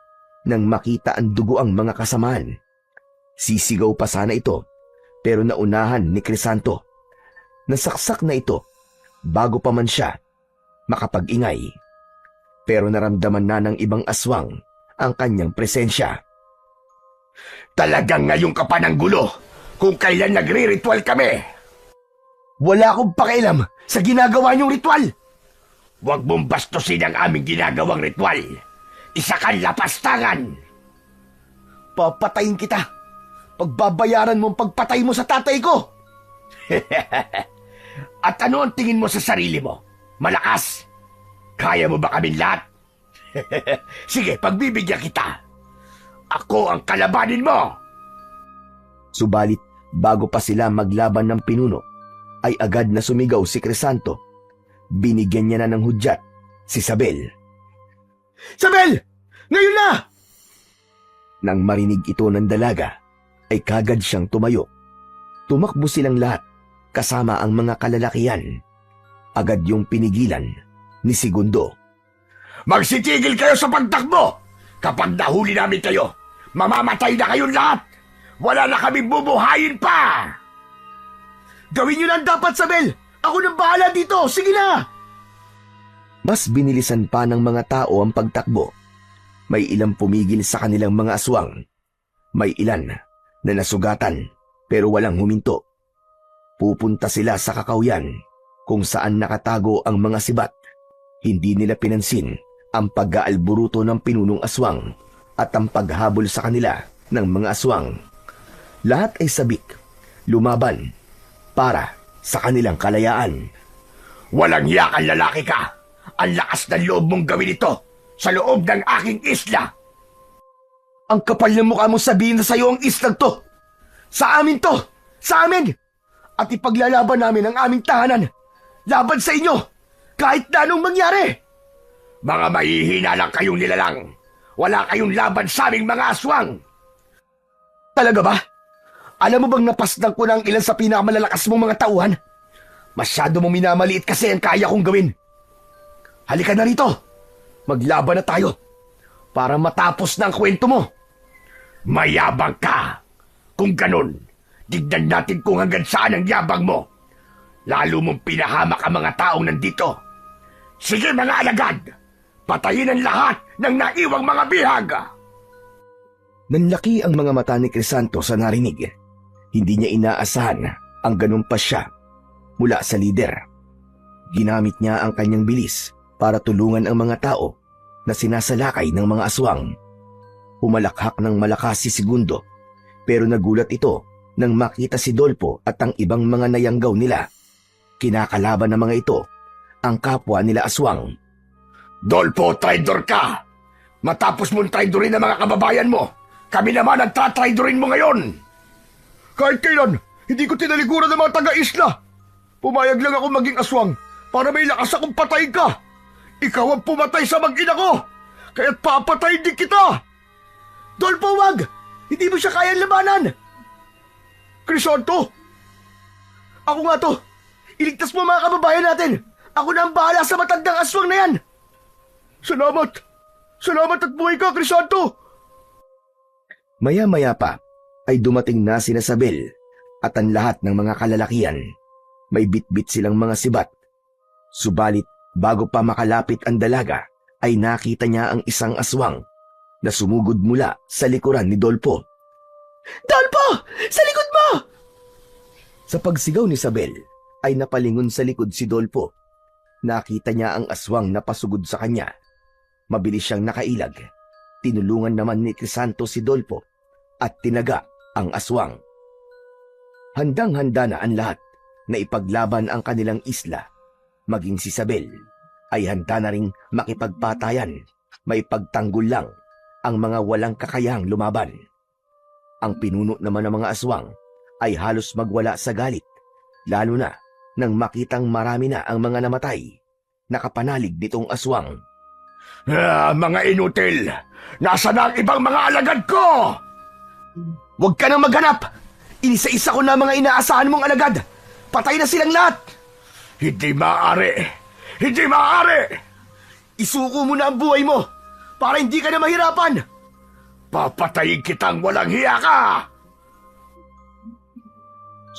nang makita ang dugo ang mga kasamaan. Sisigaw pa sana ito pero naunahan ni Crisanto. Nasaksak na ito bago pa man siya makapag-ingay. Pero naramdaman na ng ibang aswang ang kanyang presensya. Talagang ngayon ka pa ng gulo kung kailan nagre-ritual kami. Wala akong pakialam sa ginagawa niyong ritual. Huwag mong bastusin ang aming ginagawang ritual. Isa kang lapastangan. Papatayin kita. Pagbabayaran mo ang pagpatay mo sa tatay ko. At ano ang tingin mo sa sarili mo? Malakas? Kaya mo ba kaming lahat? Sige, pagbibigyan kita. Ako ang kalabanin mo. Subalit, bago pa sila maglaban ng pinuno, ay agad na sumigaw si Crisanto. Binigyan niya na ng hudyat si Sabel. Sabel! Ngayon na! Nang marinig ito ng dalaga, ay kagad siyang tumayo. Tumakbo silang lahat, kasama ang mga kalalakihan. Agad yung pinigilan ni Segundo. Magsitigil kayo sa pagtakbo! Kapag nahuli namin kayo, mamamatay na kayong lahat! Wala na kami bubuhayin pa! Gawin niyo lang dapat, Sabel! Ako nang bahala dito! Sige na! Mas binilisan pa ng mga tao ang pagtakbo. May ilang pumigil sa kanilang mga aswang. May ilan na nasugatan pero walang huminto. Pupunta sila sa kakawyan kung saan nakatago ang mga sibat. Hindi nila pinansin ang pag-aalburuto ng pinunong aswang at ang paghabol sa kanila ng mga aswang. Lahat ay sabik, lumaban, para sa kanilang kalayaan. Walang yakan lalaki ka! Ang lakas ng loob mong gawin ito sa loob ng aking isla! Ang kapal ng mukha mong sabihin na sa'yo ang islang to! Sa amin to! Sa amin! At ipaglalaban namin ang aming tahanan! Laban sa inyo! Kahit na anong mangyari! Mga mahihina lang kayong nilalang! Wala kayong laban sa aming mga aswang! Talaga ba? Alam mo bang napasdan ko ng ilan sa pinakamalalakas mong mga tauhan? Masyado mong minamaliit kasi ang kaya kong gawin. Halika na rito! Maglaban na tayo! Para matapos na ang kwento mo! Mayabang ka! Kung ganun, tignan natin kung hanggang saan ang yabang mo. Lalo mong pinahamak ang mga taong nandito. Sige mga alagad! Patayin ang lahat ng naiwang mga bihag! Nanlaki ang mga mata ni Crisanto sa narinig. Hindi niya inaasahan ang ganun pa siya mula sa lider. Ginamit niya ang kanyang bilis para tulungan ang mga tao na sinasalakay ng mga aswang. Humalakhak ng malakas si Segundo, pero nagulat ito nang makita si Dolpo at ang ibang mga nayanggaw nila. Kinakalaban ng mga ito ang kapwa nila aswang. Dolpo, traidor ka! Matapos mong traidorin ang mga kababayan mo, kami naman ang tatraidorin mo ngayon! Kahit kailan, hindi ko tinalikuran ng mga taga-isla. Pumayag lang ako maging aswang para may lakas akong patayin ka. Ikaw ang pumatay sa mag-ina ko, kaya't papatayin din kita. Dolpo, wag! Hindi mo siya kayang labanan. Crisanto! Ako nga to. Iligtas mo mga kababayan natin. Ako na ang bahala sa matandang aswang na yan. Salamat! Salamat at buhay ka, Crisanto! Maya-maya pa ay dumating na sina Sabel at ang lahat ng mga kalalakian. May bitbit silang mga sibat. Subalit bago pa makalapit ang dalaga ay nakita niya ang isang aswang na sumugod mula sa likuran ni Dolpo. Dolpo! Sa likod mo! Sa pagsigaw ni Sabel ay napalingon sa likod si Dolpo. Nakita niya ang aswang na pasugod sa kanya. Mabilis siyang nakailag. Tinulungan naman ni Crisanto si Dolpo at tinaga ang aswang. Handang-handa na ang lahat na ipaglaban ang kanilang isla. Maging si Sabel ay handa na ring makipagpatayan. May pagtanggol lang ang mga walang kakayahang lumaban. Ang pinuno naman ng mga aswang ay halos magwala sa galit, lalo na nang makitang marami na ang mga namatay. Nakapanalig nitong aswang. Mga inutil! Nasaan na ang ibang mga alagad ko? Huwag ka nang maghanap! Inisa-isa ko na mga inaasahan mong alagad! Patay na silang lahat! Hindi maaari! Hindi maaari! Isuko mo na ang buhay mo para hindi ka na mahirapan! Papatayin kitang walang hiya ka!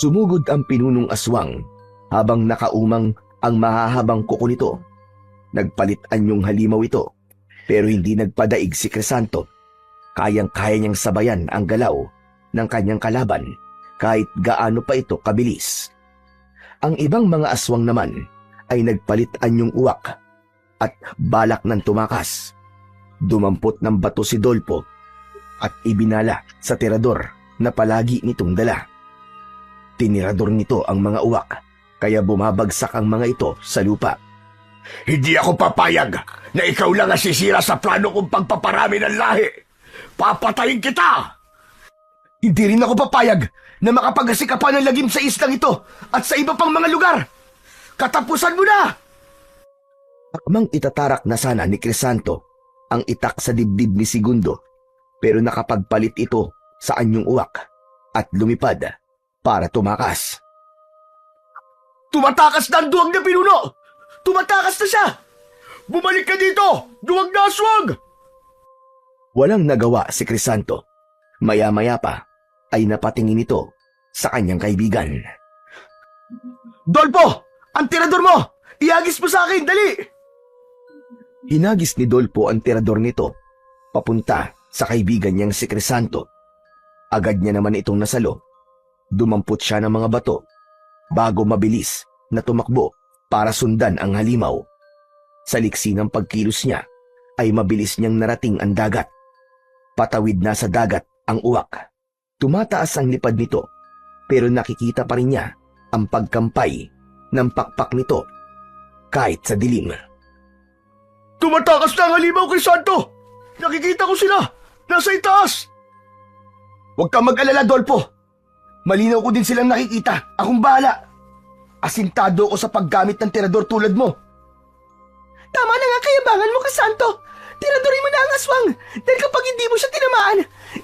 Sumugod ang pinunong aswang habang nakaumang ang mahahabang kuko nito. Nagpalit anyong halimaw ito, pero hindi nagpadaig si Crisanto. Kayang-kaya niyang sabayan ang galaw ng kanyang kalaban kahit gaano pa ito kabilis. Ang ibang mga aswang naman ay nagpalit anyong uwak at balak ng tumakas. Dumampot ng bato si Dolpo at ibinala sa tirador na palagi nitong dala. Tinirador nito ang mga uwak kaya bumabagsak ang mga ito sa lupa. Hindi ako papayag na ikaw lang ang sisira sa plano kong pagpaparami ng lahi. Papatayin kita! Hindi rin ako papayag na makapag-asika pa ng lagim sa islang ito at sa iba pang mga lugar. Katapusan mo na! Akmang itatarak na sana ni Crisanto ang itak sa dibdib ni Segundo, pero nakapagpalit ito sa anyong uwak at lumipad para tumakas. Tumatakas na ang duwag na pinuno! Tumatakas na siya! Bumalik ka dito! Duwag na aswang! Walang nagawa si Crisanto. Maya-maya pa ay napatingin ito sa kanyang kaibigan. Dolpo! Ang tirador mo! Iagis mo sa akin! Dali! Hinagis ni Dolpo ang tirador nito papunta sa kaibigan niyang si Crisanto. Agad niya naman itong nasalo. Dumampot siya ng mga bato bago mabilis na tumakbo para sundan ang halimaw. Sa liksi ng pagkilos niya ay mabilis niyang narating ang dagat. Patawid na sa dagat ang uwak. Tumataas ang lipad nito pero nakikita pa rin niya ang pagkampay ng pakpak nito kahit sa dilim. Tumatakas na ang halimaw, Crisanto! Nakikita ko sila! Nasa itaas! Huwag kang mag-alala, Dolpo. Malinaw ko din silang nakikita. Akong bahala. Asintado ako sa paggamit ng tirador tulad mo. Tama na nga kayabangan mo, Crisanto. Tiradurin mo na ang aswang dahil kapag hindi mo siya tinamaan,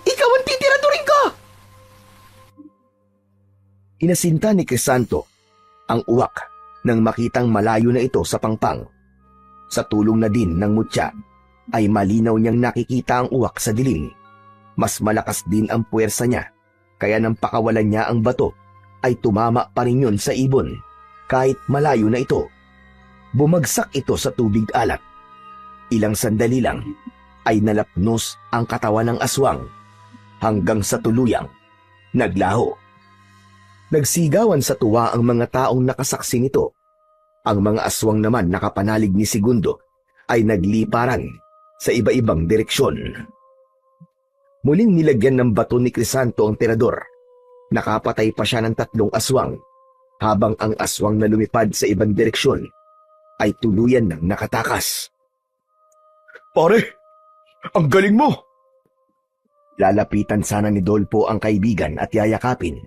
ikaw ang titiradurin ko. Inasinta ni Crisanto ang uwak nang makitang malayo na ito sa pangpang. Sa tulong na din ng mutya ay malinaw niyang nakikita ang uwak sa dilim. Mas malakas din ang puwersa niya kaya nang pakawalan niya ang bato ay tumama pa rin yun sa ibon kahit malayo na ito. Bumagsak ito sa tubig alat. Ilang sandali lang ay nalapnos ang katawan ng aswang hanggang sa tuluyang naglaho. Nagsigawan sa tuwa ang mga taong nakasaksi nito. Ang mga aswang naman nakapanalig ni Segundo ay nagliparan sa iba-ibang direksyon. Muling nilagyan ng bato ni Crisanto ang tirador. Nakapatay pa siya ng 3 aswang, habang ang aswang na lumipad sa ibang direksyon ay tuluyan ng nakatakas. Pare, ang galing mo! Lalapitan sana ni Dolpo ang kaibigan at yayakapin,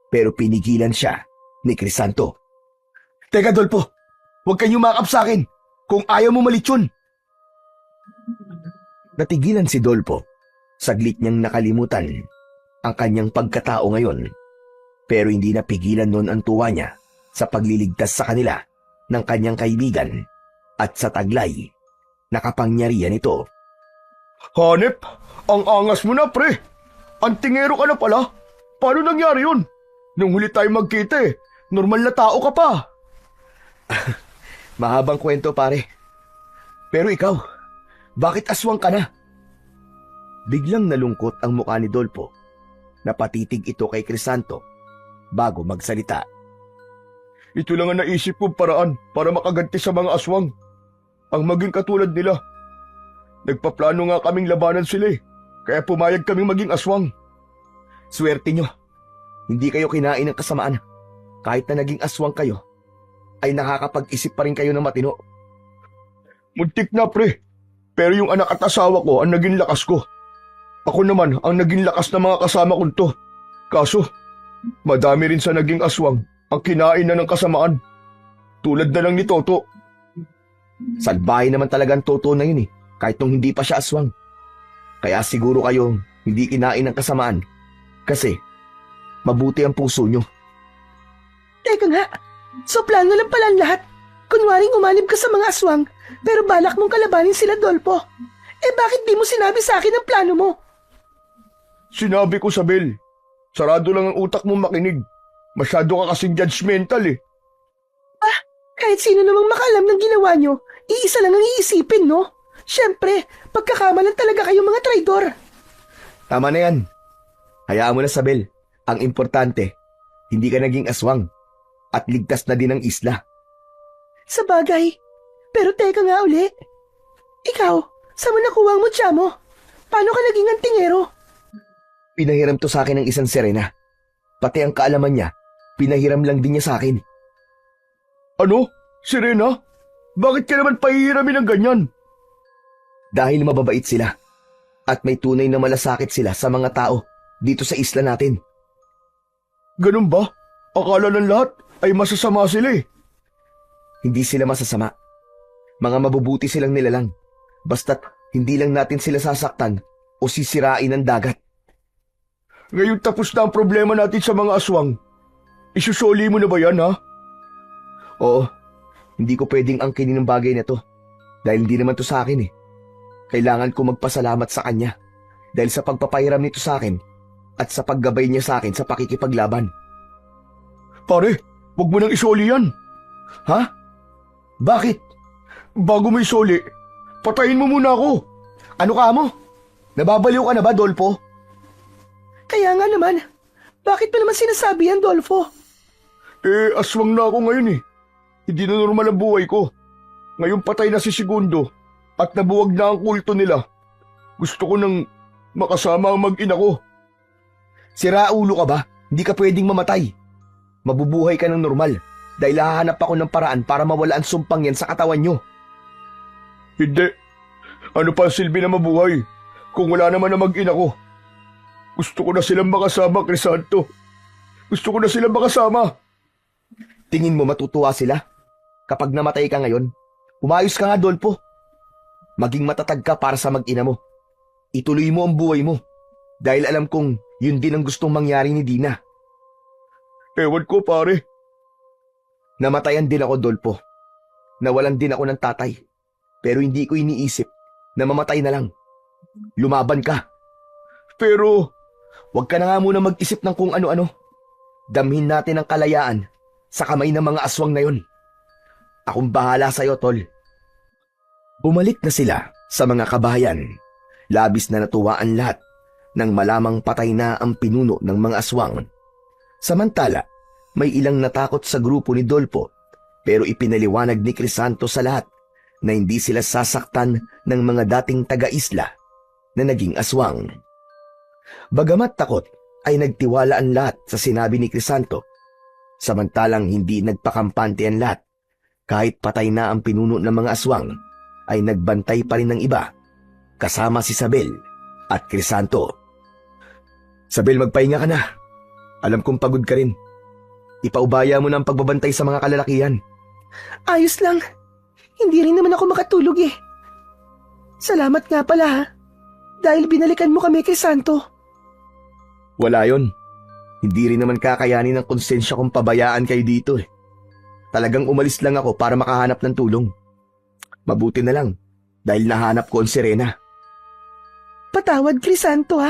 pero pinigilan siya ni Crisanto. Teka, Dolpo, huwag kang yumakap sa akin kung ayaw mo malitsyon. Natigilan si Dolpo. Saglit niyang nakalimutan ang kanyang pagkatao ngayon, pero hindi napigilan noon ang tuwa niya sa pagliligtas sa kanila ng kanyang kaibigan at sa taglay na kapangyarihan nito. Hanep, ang angas mo na, pre. Antingero ka na pala. Paano nangyari yun? Nung huli tayo magkita normal na tao ka pa. Mahabang kwento, pare. Pero ikaw, bakit aswang ka na? Biglang nalungkot ang mukha ni Dolpo. Napatitig ito kay Crisanto bago magsalita. Ito lang ang naisip kong paraan para makaganti sa mga aswang. Ang maging katulad nila. Nagpaplano nga kaming labanan sila kaya pumayag kaming maging aswang. Swerte nyo. Hindi kayo kinain ng kasamaan. Kahit na naging aswang kayo, ay nakakapag-isip pa rin kayo ng matino. Muntik na, pre. Pero yung anak at asawa ko ang naging lakas ko. Ako naman ang naging lakas ng mga kasama kong to. Kaso, madami rin sa naging aswang ang kinain na ng kasamaan. Tulad na lang ni Toto. Salbahe naman talaga ang Toto na yun kahit nung hindi pa siya aswang. Kaya siguro kayo hindi kinain ng kasamaan. Kasi, mabuti ang puso nyo. Teka nga, so plano lang pala ang lahat. Kunwaring umanib ka sa mga aswang, pero balak mong kalabanin sila, Dolpo. Bakit di mo sinabi sa akin ang plano mo? Sinabi ko sa Bel, sarado lang ang utak mo makinig. Masyado ka kasing judgmental Kahit sino namang makalam ng ginawa nyo, iisa lang ang iisipin, no? Siyempre, pagkakamalan talaga kayong mga traidor. Tama na yan. Hayaan mo na, Sabel. Ang importante, hindi ka naging aswang at ligtas na din ang isla. Sa bagay, pero teka nga uli. Ikaw, saan mo nakuha ang mutya mo? Paano ka naging antingero? Pinahiram to sa akin ng isang Serena. Pati ang kaalaman niya, pinahiram lang din niya sa akin. Ano? Sirena? Bakit ka naman pahihiramin ng ganyan? Dahil mababait sila at may tunay na malasakit sila sa mga tao dito sa isla natin. Ganun ba? Akala ng lahat ay masasama sila Hindi sila masasama. Mga mabubuti silang nilalang. Basta't hindi lang natin sila sasaktan o sisirain ng dagat. Ngayon tapos na ang problema natin sa mga aswang. Isusoli mo na ba yan, ha? Oo, hindi ko pwedeng angkinin ng bagay na to dahil hindi naman to sa akin Kailangan ko magpasalamat sa kanya dahil sa pagpapahiram nito sa akin at sa paggabay niya sa akin sa pakikipaglaban. Pare, wag mo nang isoli yan. Ha? Bakit? Bago mo isoli, Patayin mo muna ako. Ano ka mo? Nababaliw ka na ba, Dolfo? Kaya nga naman, bakit pa naman sinasabi yan, Dolfo? Aswang na ako ngayon eh. Hindi na normal ang buhay ko. Ngayon patay na si Segundo at nabuwag na ang kulto nila. Gusto ko nang makasama ang mag-ina ko. Sira ulo ka ba? Hindi ka pwedeng mamatay. Mabubuhay ka ng normal dahil hahanap ako ng paraan para mawala ang sumpang yan sa katawan nyo. Hindi. Ano pa ang silbi na mabuhay kung wala naman ang mag-ina ko? Gusto ko na silang makasama, Crisanto. Gusto ko na silang makasama. Tingin mo matutuwa sila? Kapag namatay ka ngayon, umayos ka nga, Dolfo. Maging matatag ka para sa mag-ina mo. Ituloy mo ang buhay mo dahil alam kong yun din ang gustong mangyari ni Dina. Ewan ko, pare. Namatayan din ako, Dolfo. Nawalan din ako ng tatay. Pero hindi ko iniisip na mamatay na lang. Lumaban ka. Pero, Huwag ka na nga muna mag-isip ng kung ano-ano. Damhin natin ang kalayaan sa kamay ng mga aswang na yun. Akong bahala sa'yo, Tol. Bumalik na sila sa mga kabayan. Labis na natuwa ang lahat nang malamang patay na ang pinuno ng mga aswang. Samantala, may ilang natakot sa grupo ni Dolfo pero ipinaliwanag ni Crisanto sa lahat na hindi sila sasaktan ng mga dating taga-isla na naging aswang. Bagamat takot, ay nagtiwala ang lahat sa sinabi ni Crisanto. Samantalang hindi nagpakampante ang lahat. Kahit patay na ang pinuno ng mga aswang, ay nagbantay pa rin ng iba, kasama si Sabel at Crisanto. Sabel, magpahinga ka na. Alam kong pagod ka rin. Ipaubaya mo na ang pagbabantay sa mga kalalakihan. Ayos lang. Hindi rin naman ako makatulog eh. Salamat nga pala ha. Dahil binalikan mo kami kay Santo. Wala yon. Hindi rin naman kakayanin ng konsensya kong pabayaan kayo dito eh. Talagang umalis lang ako para makahanap ng tulong. Mabuti na lang dahil nahanap ko ang Serena. Patawad, Crisanto ha.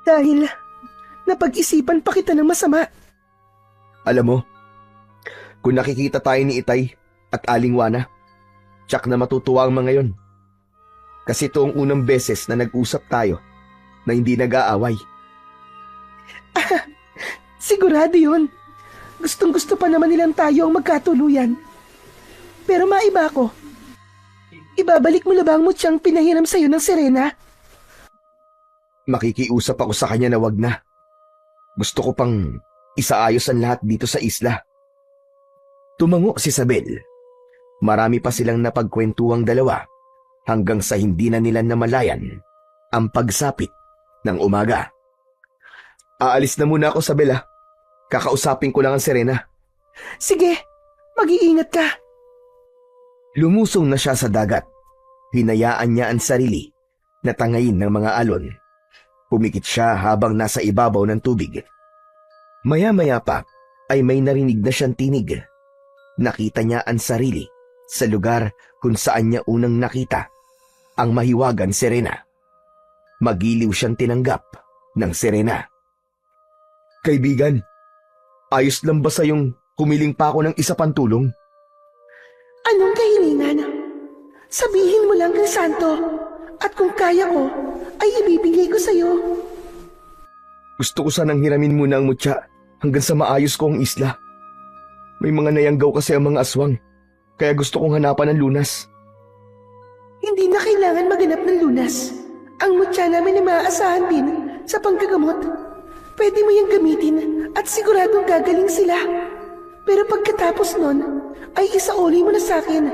Dahil napag-isipan pa kita ng masama. Alam mo, kung nakikita tayo ni Itay at Aling Wana, tsak na matutuwa ang mga yon. Kasi ito ang unang beses na nag-usap tayo na hindi nag-aaway. Sigurado yun. Gustong-gusto pa naman nilang tayo ang magkatuluyan. Pero maiba ko. Ibabalik mo labang mo siyang pinahiram sa'yo ng Serena? Makikiusap ako sa kanya na wag na. Gusto ko pang isaayos ang lahat dito sa isla. Tumango si Sabel. Marami pa silang napagkwentuang dalawa hanggang sa hindi na nila namalayan ang pagsapit ng umaga. Aalis na muna ako, Sabel ha. Kakausapin ko lang ang Serena. Sige, mag-iingat ka. Lumusong na siya sa dagat. Hinayaan niya ang sarili na tangayin ng mga alon. Pumikit siya habang nasa ibabaw ng tubig. Maya-maya pa ay may narinig na siyang tinig. Nakita niya ang sarili sa lugar kung saan niya unang nakita ang mahiwagang Serena. Magiliw siyang tinanggap ng Serena. Kaibigan, ayos lang ba sa'yong humiling pa ako ng isa pang tulong? Anong kahilingan? Sabihin mo lang, Crisanto. At kung kaya ko, ay ibibigay ko sa'yo. Gusto ko sanang hiramin muna ang mutya hanggang sa maayos ko ang isla. May mga nayanggaw kasi ang mga aswang, kaya gusto kong hanapan ng lunas. Hindi na kailangan maganap ng lunas. Ang mutya namin ay maaasahan din sa panggagamot. Pwede mo yung gamitin at siguradong gagaling sila. Pero pagkatapos nun, ay isauli mo na sa akin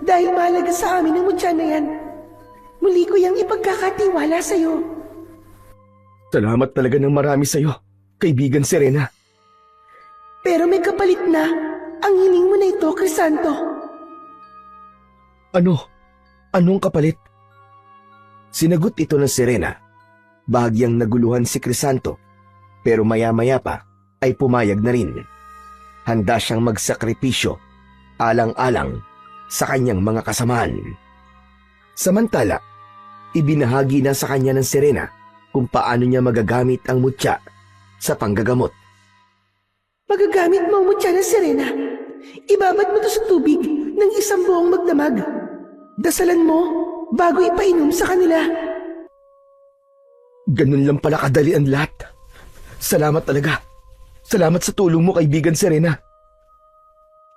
dahil mahalaga sa amin ang mutya na yan. Muli ko yung ipagkakatiwala sa'yo. Salamat talaga ng marami sa'yo, kaibigan Serena. Pero may kapalit na ang hiling mo na ito, Crisanto. Ano? Anong kapalit? Sinagot ito ng Serena. Bahagyang naguluhan si Crisanto, pero maya-maya pa ay pumayag na rin. Handa siyang magsakripisyo, alang-alang sa kanyang mga kasamaan. Samantala, ibinahagi na sa kanya ng Serena kung paano niya magagamit ang mutya sa panggagamot. Magagamit mo ang mutya ng Serena. Ibabad mo to sa tubig ng isang buong magdamag. Dasalan mo bago ipainom sa kanila. Ganun lang pala kadali ang lahat. Salamat talaga. Salamat sa tulong mo, kaibigan Serena.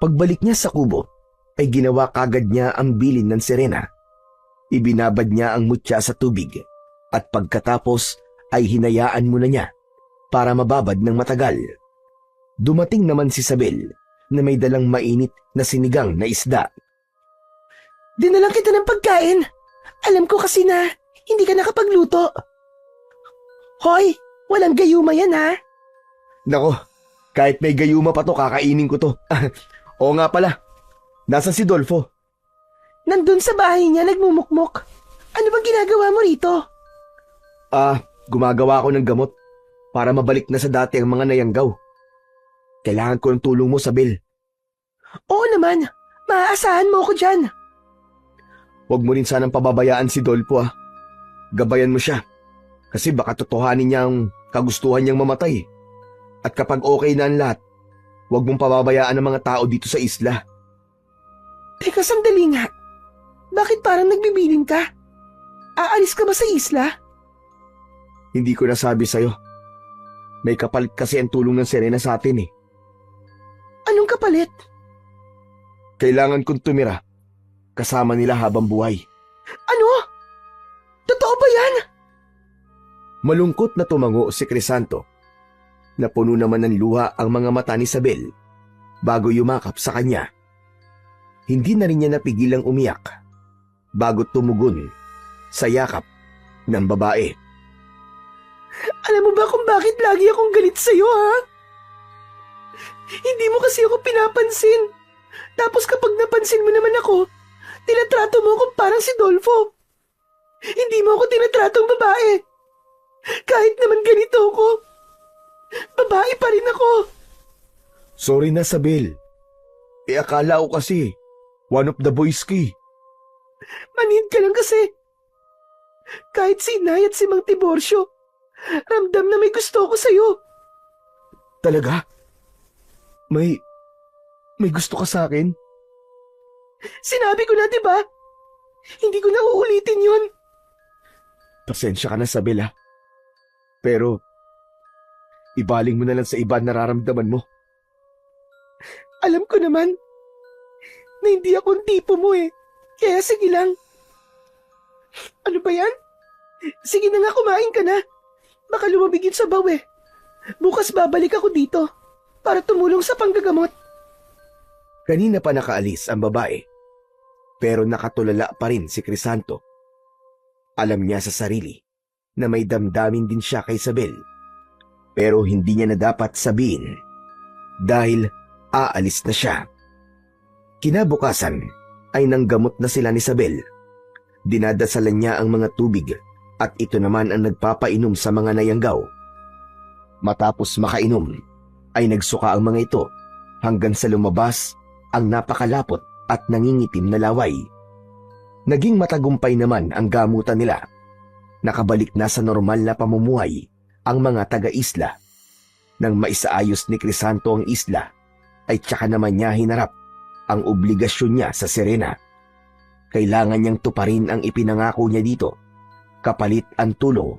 Pagbalik niya sa kubo, ay ginawa kagad niya ang bilin ng Serena. Ibinabad niya ang mutya sa tubig at pagkatapos ay hinayaan muna niya para mababad ng matagal. Dumating naman si Isabel na may dalang mainit na sinigang na isda. Dinalang kita ng pagkain. Alam ko kasi na hindi ka nakapagluto. Hoy, walang gayuma yan ha. Nako, kahit may gayuma pa to, kakainin ko to. Oo nga pala, nasa si Dolfo? Nandun sa bahay niya nagmumukmok. Ano bang ginagawa mo rito? Gumagawa ako ng gamot para mabalik na sa dati ang mga nayanggaw. Kailangan ko ng tulong mo, Sabel. Oo naman, maaasahan mo ako dyan. Huwag mo rin sanang pababayaan si Dolfo Gabayan mo siya. Kasi baka totohanin niya ang kagustuhan niyang mamatay. At kapag okay na ang lahat, huwag mong pababayaan ang mga tao dito sa isla. Teka, sandali nga. Bakit parang nagbibiling ka? Aalis ka ba sa isla? Hindi ko nasabi sa'yo. May kapalit kasi ang tulong ng Serena sa atin Anong kapalit? Kailangan kong tumira kasama nila habang buhay. Ano? Totoo ba yan? Malungkot na tumango si Crisanto. Napuno naman ng luha ang mga mata ni Isabel bago yumakap sa kanya. Hindi na rin niya napigilang umiyak bago tumugon sa yakap ng babae. Alam mo ba kung bakit lagi akong galit sa'yo, ha? Hindi mo kasi ako pinapansin. Tapos kapag napansin mo naman ako, tinatrato mo ako parang si Dolfo. Hindi mo ako tinatratong babae. Kahit naman ganito ako, babae pa rin ako. Sorry na, Isabel. Akala ko kasi one of the boys ki. Manhid ka lang kasi. Kahit si Inay at si Mang Tiborcio, ramdam na may gusto ko sa'yo. Talaga? May gusto ka sa akin? Sinabi ko na, diba? Hindi ko na uulitin yun. Pasensya ka na, Isabel Pero, ibaling mo na lang sa iba ang nararamdaman mo. Alam ko naman na hindi ako ang tipo mo Kaya sige lang. Ano ba yan? Sige na nga, kumain ka na. Baka lumabig yun sa baw Bukas babalik ako dito para tumulong sa panggagamot. Kanina pa nakaalis ang babae, pero nakatulala pa rin si Crisanto. Alam niya sa sarili na may damdamin din siya kay Isabel, pero hindi niya na dapat sabihin dahil aalis na siya. Kinabukasan ay nanggamot na sila ni Isabel. Dinadasalan niya ang mga tubig at ito naman ang nagpapainom sa mga nayanggaw. Matapos makainom ay nagsuka ang mga ito hanggang sa lumabas ang napakalapot at nangingitim na laway. Naging matagumpay naman ang gamutan nila. Nakabalik na sa normal na pamumuhay ang mga taga-isla. Nang maisaayos ni Crisanto ang isla, ay tsaka naman niya hinarap ang obligasyon niya sa Serena. Kailangan niyang tuparin ang ipinangako niya dito, kapalit ang tulong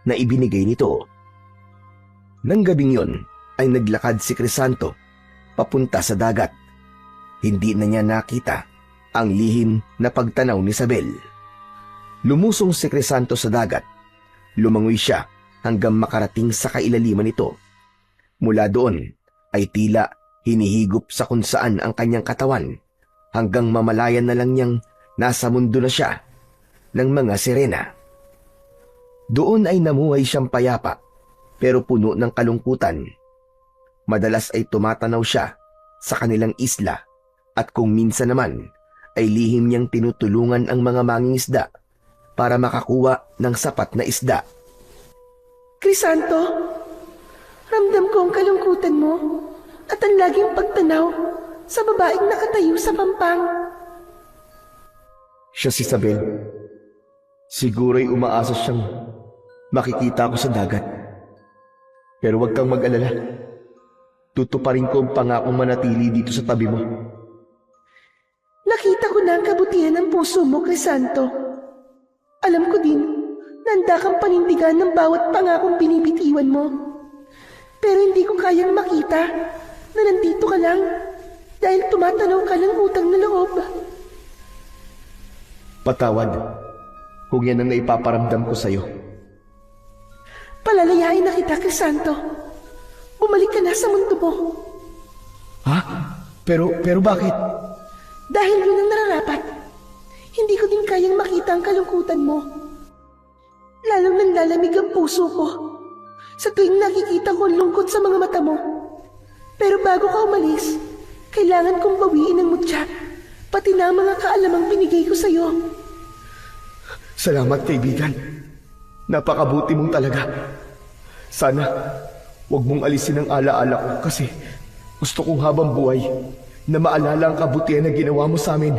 na ibinigay nito. Nang gabing yon ay naglakad si Crisanto papunta sa dagat. Hindi na niya nakita ang lihim na pagtanaw ni Isabel. Lumusong si Crisanto sa dagat. Lumangoy siya hanggang makarating sa kailaliman nito. Mula doon ay tila hinihigop sa kung saan ang kanyang katawan hanggang mamalayan na lang niyang nasa mundo na siya ng mga sirena. Doon ay namuhay siyang payapa pero puno ng kalungkutan. Madalas ay tumatanaw siya sa kanilang isla at kung minsan naman ay lihim niyang tinutulungan ang mga mangingisda para makakuha ng sapat na isda. Crisanto, ramdam ko ang kalungkutan mo at ang laging pagtanaw sa babaeng nakatayo sa pampang. Siya si Isabel. Siguro'y umaasa siyang makikita ko sa dagat. Pero huwag kang mag-alala. Tutuparin ko ang pangakong manatili dito sa tabi mo. Nakita ko na ang kabutihan ng puso mo, Crisanto. Alam ko din, nanda kang panindigan ng bawat pangakong binibitiwan mo. Pero hindi ko kayang makita na nandito ka lang dahil tumatanaw ka ng utang na loob. Patawad kung yan ang naipaparamdam ko sa'yo. Palalayain na kita, Crisanto. Bumalik ka na sa mundo mo. Ha? Pero bakit? Dahil yun ang nararapat. Hindi ko din kayang makita ang kalungkutan mo. Lalong nanlalamig ang puso ko sa tuwing nakikita ko ang lungkot sa mga mata mo. Pero bago ka umalis, kailangan kong bawiin ang mutya, pati na ang mga kaalamang binigay ko sa'yo. Salamat, kaibigan. Napakabuti mong talaga. Sana, huwag mong alisin ang alaala ko kasi gusto kong habang buhay na maalala ang kabutihan na ginawa mo sa amin.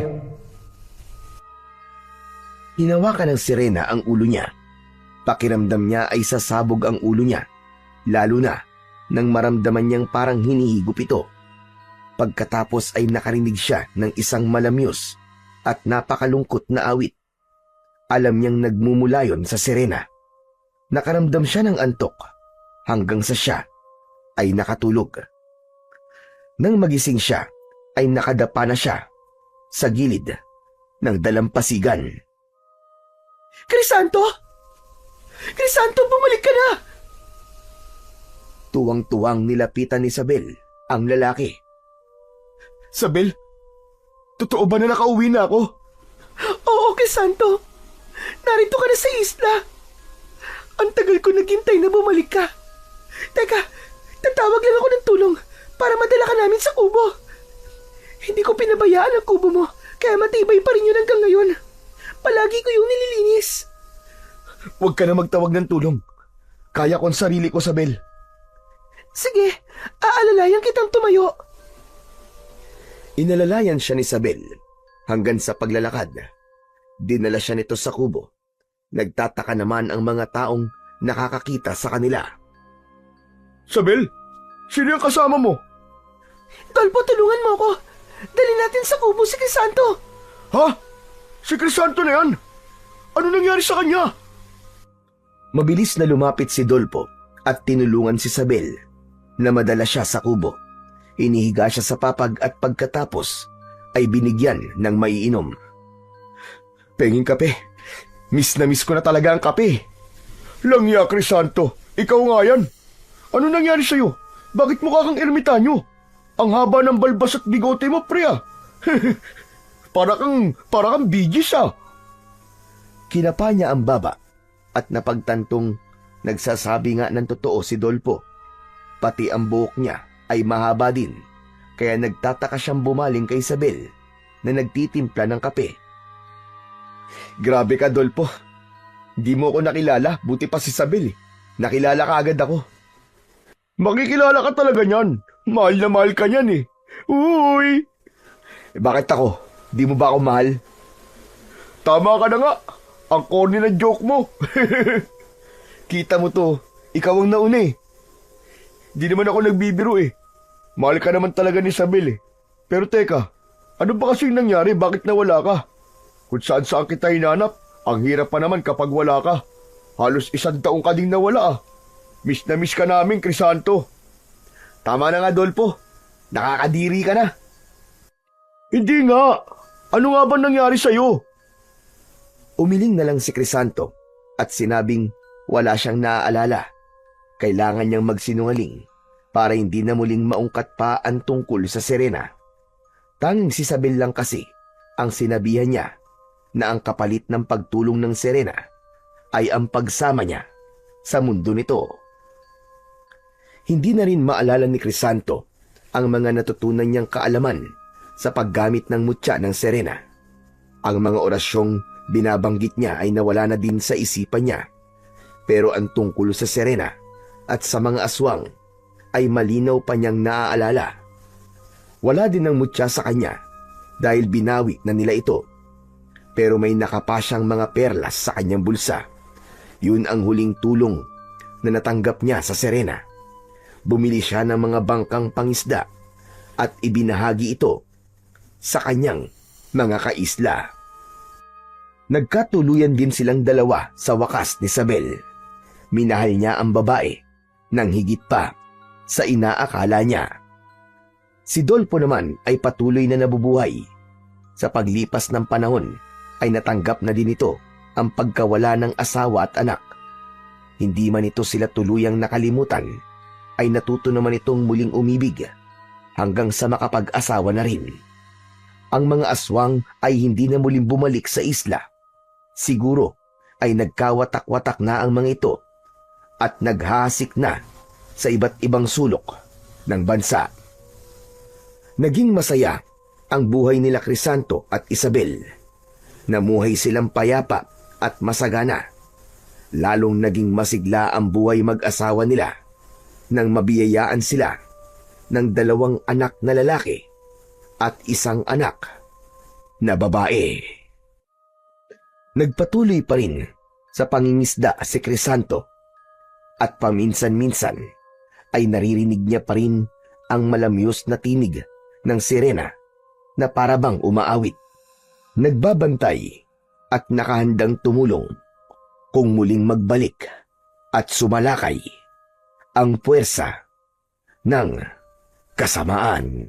Hinawakan ng Serena ang ulo niya. Pakiramdam niya ay sasabog ang ulo niya, lalo na nang maramdaman niyang parang hinihigop ito. Pagkatapos ay nakarinig siya ng isang malamyos at napakalungkot na awit. Alam niyang nagmumula yon sa Serena. Nakaramdam siya ng antok hanggang sa siya ay nakatulog. Nang magising siya, ay nakadapa na siya sa gilid ng dalampasigan. Crisanto! Crisanto, bumalik ka na! Tuwang-tuwang nilapitan ni Isabel ang lalaki. Isabel, totoo ba na nakauwi na ako? Oo, Crisanto. Narito ka na sa isla. Ang tagal ko naghintay na bumalik ka. Teka, tatawag lang ako ng tulong para madala ka namin sa kubo. Hindi ko pinabayaan ang kubo mo, kaya matibay pa rin yun hanggang ngayon. Palagi ko yung nililinis. Huwag ka na magtawag ng tulong. Kaya ko ang sarili ko, Isabel. Sige, aalalayan kitang tumayo. Inalalayan siya ni Isabel hanggang sa paglalakad. Dinala siya nito sa kubo. Nagtataka naman ang mga taong nakakakita sa kanila. Isabel, sino yung kasama mo? Dolpo, tulungan mo ako. Dali natin sa kubo si Crisanto. Ha? Si Crisanto na yan? Ano nangyari sa kanya? Mabilis na lumapit si Dolpo at tinulungan si Isabel na madala siya sa kubo. Inihiga siya sa papag at pagkatapos ay binigyan ng maiinom. Penging kape. Miss na miss ko na talaga ang kape. Langya, Crisanto. Ikaw nga yan. Ano nangyari sa'yo? Bakit mukha kang ermitanyo? Ang haba ng balbas at bigote mo, pre ah. para kang bigis ah. Kinapa niya ang baba at napagtantong nagsasabi nga ng totoo si Dolpo. Pati ang buhok niya ay mahaba din, kaya nagtataka siyang bumaling kay Isabel na nagtitimpla ng kape. Grabe ka, Dolpo. Di mo ako nakilala, buti pa si Isabel. Nakilala ka agad ako. Makikilala ka talaga niyan. Mahal na mahal ka niyan eh. Uy! Bakit ako? Di mo ba ako mahal? Tama ka na nga. Ang corny na joke mo. Kita mo to, ikaw ang nauna eh. Di naman ako nagbibiro eh. Mahal ka naman talaga ni Isabel eh. Pero teka, ano ba kasing nangyari? Bakit nawala ka? Kung saan kita hinanap, ang hirap pa naman kapag wala ka. Halos 1 taong ka ding nawala ah. Miss na miss ka namin, Crisanto. Tama na nga, Dolpo. Nakakadiri ka na. Hindi nga. Ano nga ba nangyari sa'yo? Umiling na lang si Crisanto at sinabing wala siyang naaalala. Kailangan niyang magsinungaling para hindi na muling maungkat pa ang tungkol sa Serena. Tanging si Isabel lang kasi ang sinabihan niya na ang kapalit ng pagtulong ng Serena ay ang pagsama niya sa mundo nito. Hindi na rin maalala ni Crisanto ang mga natutunan niyang kaalaman sa paggamit ng mutya ng Serena. Ang mga orasyong binabanggit niya ay nawala na din sa isipan niya. Pero ang tungkol sa Serena at sa mga aswang ay malinaw pa niyang naaalala. Wala din ang mutya sa kanya dahil binawi na nila ito. Pero may nakapa siyang mga perlas sa kanyang bulsa. Yun ang huling tulong na natanggap niya sa Serena. Bumili siya ng mga bangkang pangisda at ibinahagi ito sa kanyang mga kaisla. Nagkatuluyan din silang dalawa sa wakas ni Isabel. Minahal niya ang babae nang higit pa sa inaakala niya. Si Dolpo naman ay patuloy na nabubuhay. Sa paglipas ng panahon ay natanggap na din ito ang pagkawala ng asawa at anak. Hindi man ito sila tuluyang nakalimutan, ay natuto naman itong muling umibig hanggang sa makapag-asawa na rin. Ang mga aswang ay hindi na muling bumalik sa isla. Siguro ay nagkawatak-watak na ang mga ito at naghasik na sa iba't ibang sulok ng bansa. Naging masaya ang buhay nila Crisanto at Isabel. Namuhay silang payapa at masagana. Lalong naging masigla ang buhay mag-asawa nila nang mabiyayaan sila ng 2 anak na lalaki at 1 anak na babae. Nagpatuloy pa rin sa pangingisda si Crisanto at paminsan-minsan ay naririnig niya pa rin ang malamyos na tinig ng sirena na parabang umaawit. Nagbabantay at nakahandang tumulong kung muling magbalik at sumalakay ang puwersa ng kasamaan.